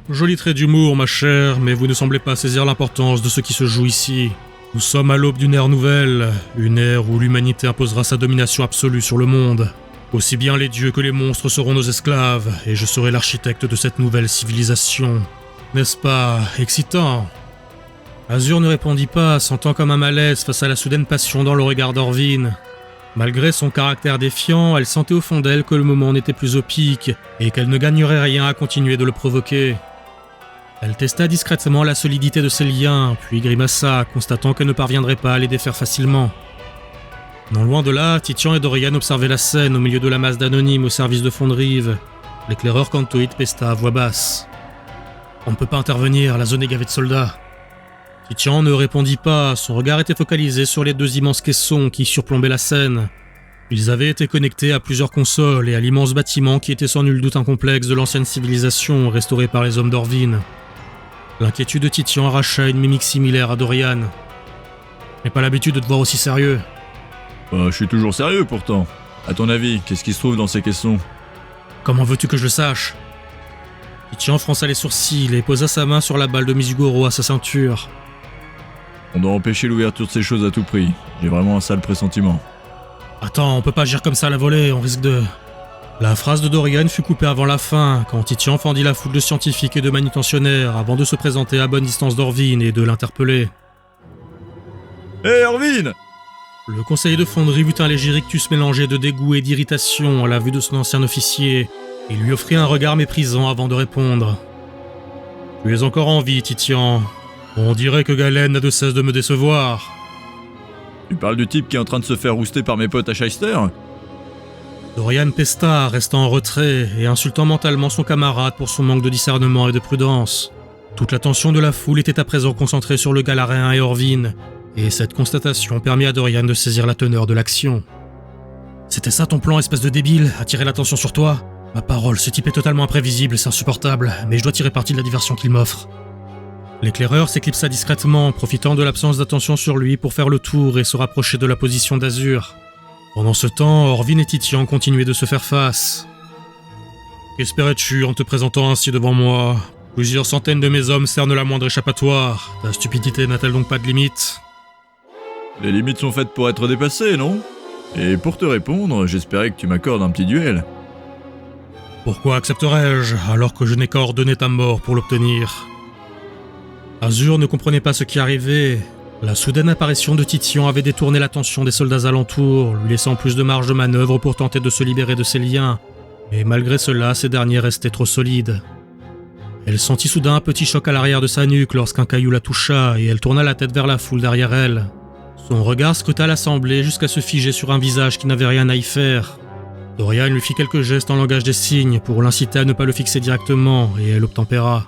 A: Joli trait d'humour, ma chère, mais vous ne semblez pas saisir l'importance de ce qui se joue ici. Nous sommes à l'aube d'une ère nouvelle, une ère où l'humanité imposera sa domination absolue sur le monde. Aussi bien les dieux que les monstres seront nos esclaves, et je serai l'architecte de cette nouvelle civilisation. N'est-ce pas excitant? Azur ne répondit pas, sentant comme un malaise face à la soudaine passion dans le regard d'Orvin. Malgré son caractère défiant, elle sentait au fond d'elle que le moment n'était plus au pic, et qu'elle ne gagnerait rien à continuer de le provoquer. Elle testa discrètement la solidité de ses liens, puis grimaça, constatant qu'elle ne parviendrait pas à les défaire facilement. Non loin de là, Titian et Dorian observaient la scène au milieu de la masse d'anonymes au service de Fondrive. L'éclaireur Cantoïde pesta à voix basse. « On ne peut pas intervenir, la zone est gavée de soldats. » Titian ne répondit pas, son regard était focalisé sur les deux immenses caissons qui surplombaient la scène. Ils avaient été connectés à plusieurs consoles et à l'immense bâtiment qui était sans nul doute un complexe de l'ancienne civilisation restauré par les hommes d'Orvin. L'inquiétude de Titian arracha une mimique similaire à Dorian. « J'ai pas l'habitude de te voir aussi sérieux. »
C: Je suis toujours sérieux pourtant. À ton avis, qu'est-ce qui se trouve dans ces caissons?
A: Comment veux-tu que je le sache? Titian fronça les sourcils et posa sa main sur la balle de Mizugoro à sa ceinture.
C: On doit empêcher l'ouverture de ces choses à tout prix. J'ai vraiment un sale pressentiment.
A: Attends, on peut pas agir comme ça à la volée, on risque de... La phrase de Dorian fut coupée avant la fin, quand Titian fendit la foule de scientifiques et de manutentionnaires avant de se présenter à bonne distance d'Orvin et de l'interpeller.
C: Hé Orvin!
A: Le conseiller de Fondrive eut un léger rictus mélangé de dégoût et d'irritation à la vue de son ancien officier, et lui offrit un regard méprisant avant de répondre. « Tu es encore en vie, Titian. On dirait que Galen n'a de cesse de me décevoir. »
C: Tu parles du type qui est en train de se faire rouster par mes potes à Shyster?
A: Dorian pesta, restant en retrait et insultant mentalement son camarade pour son manque de discernement et de prudence. Toute l'attention de la foule était à présent concentrée sur le Galaréen et Orvin, et cette constatation permit à Dorian de saisir la teneur de l'action. « C'était ça ton plan, espèce de débile, attirer l'attention sur toi? Ma parole, ce type est totalement imprévisible, c'est insupportable, mais je dois tirer parti de la diversion qu'il m'offre. » L'éclaireur s'éclipsa discrètement, profitant de l'absence d'attention sur lui pour faire le tour et se rapprocher de la position d'Azur. Pendant ce temps, Orvin et Titian continuaient de se faire face. « Qu'espérais-tu en te présentant ainsi devant moi? Plusieurs centaines de mes hommes cernent la moindre échappatoire. Ta stupidité n'a-t-elle donc pas de limite ?»
C: Les limites sont faites pour être dépassées, non? Et pour te répondre, j'espérais que tu m'accordes un petit duel.
A: Pourquoi accepterais-je, alors que je n'ai qu'à ordonner ta mort pour l'obtenir? Azur ne comprenait pas ce qui arrivait. La soudaine apparition de Titien avait détourné l'attention des soldats alentours, lui laissant plus de marge de manœuvre pour tenter de se libérer de ses liens. Mais malgré cela, ces derniers restaient trop solides. Elle sentit soudain un petit choc à l'arrière de sa nuque lorsqu'un caillou la toucha et elle tourna la tête vers la foule derrière elle. Son regard scruta l'assemblée jusqu'à se figer sur un visage qui n'avait rien à y faire. Dorian lui fit quelques gestes en langage des signes pour l'inciter à ne pas le fixer directement et elle obtempéra.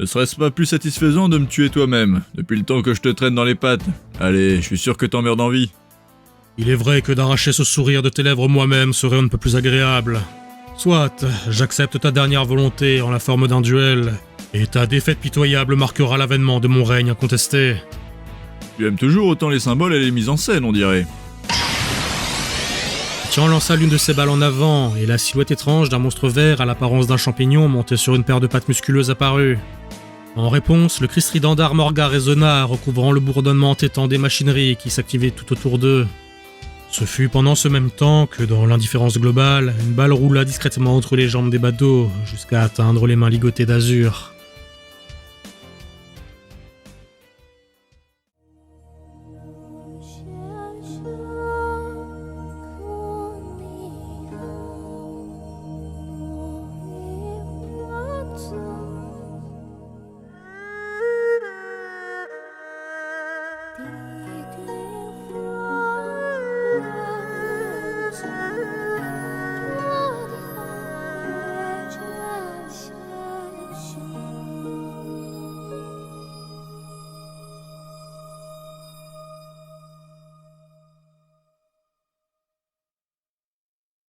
C: Ne serait-ce pas plus satisfaisant de me tuer toi-même, depuis le temps que je te traîne dans les pattes? Allez, je suis sûr que t'en meurs d'envie.
A: Il est vrai que d'arracher ce sourire de tes lèvres moi-même serait un peu plus agréable. Soit, j'accepte ta dernière volonté en la forme d'un duel, et ta défaite pitoyable marquera l'avènement de mon règne incontesté.
C: Tu aimes toujours autant les symboles et les mises en scène, on dirait.
A: Tian lança l'une de ses balles en avant, et la silhouette étrange d'un monstre vert à l'apparence d'un champignon monté sur une paire de pattes musculeuses apparut. En réponse, le cri strident d'Armorga résonna, recouvrant le bourdonnement entêtant des machineries qui s'activaient tout autour d'eux. Ce fut pendant ce même temps que, dans l'indifférence globale, une balle roula discrètement entre les jambes des badauds, jusqu'à atteindre les mains ligotées d'Azur.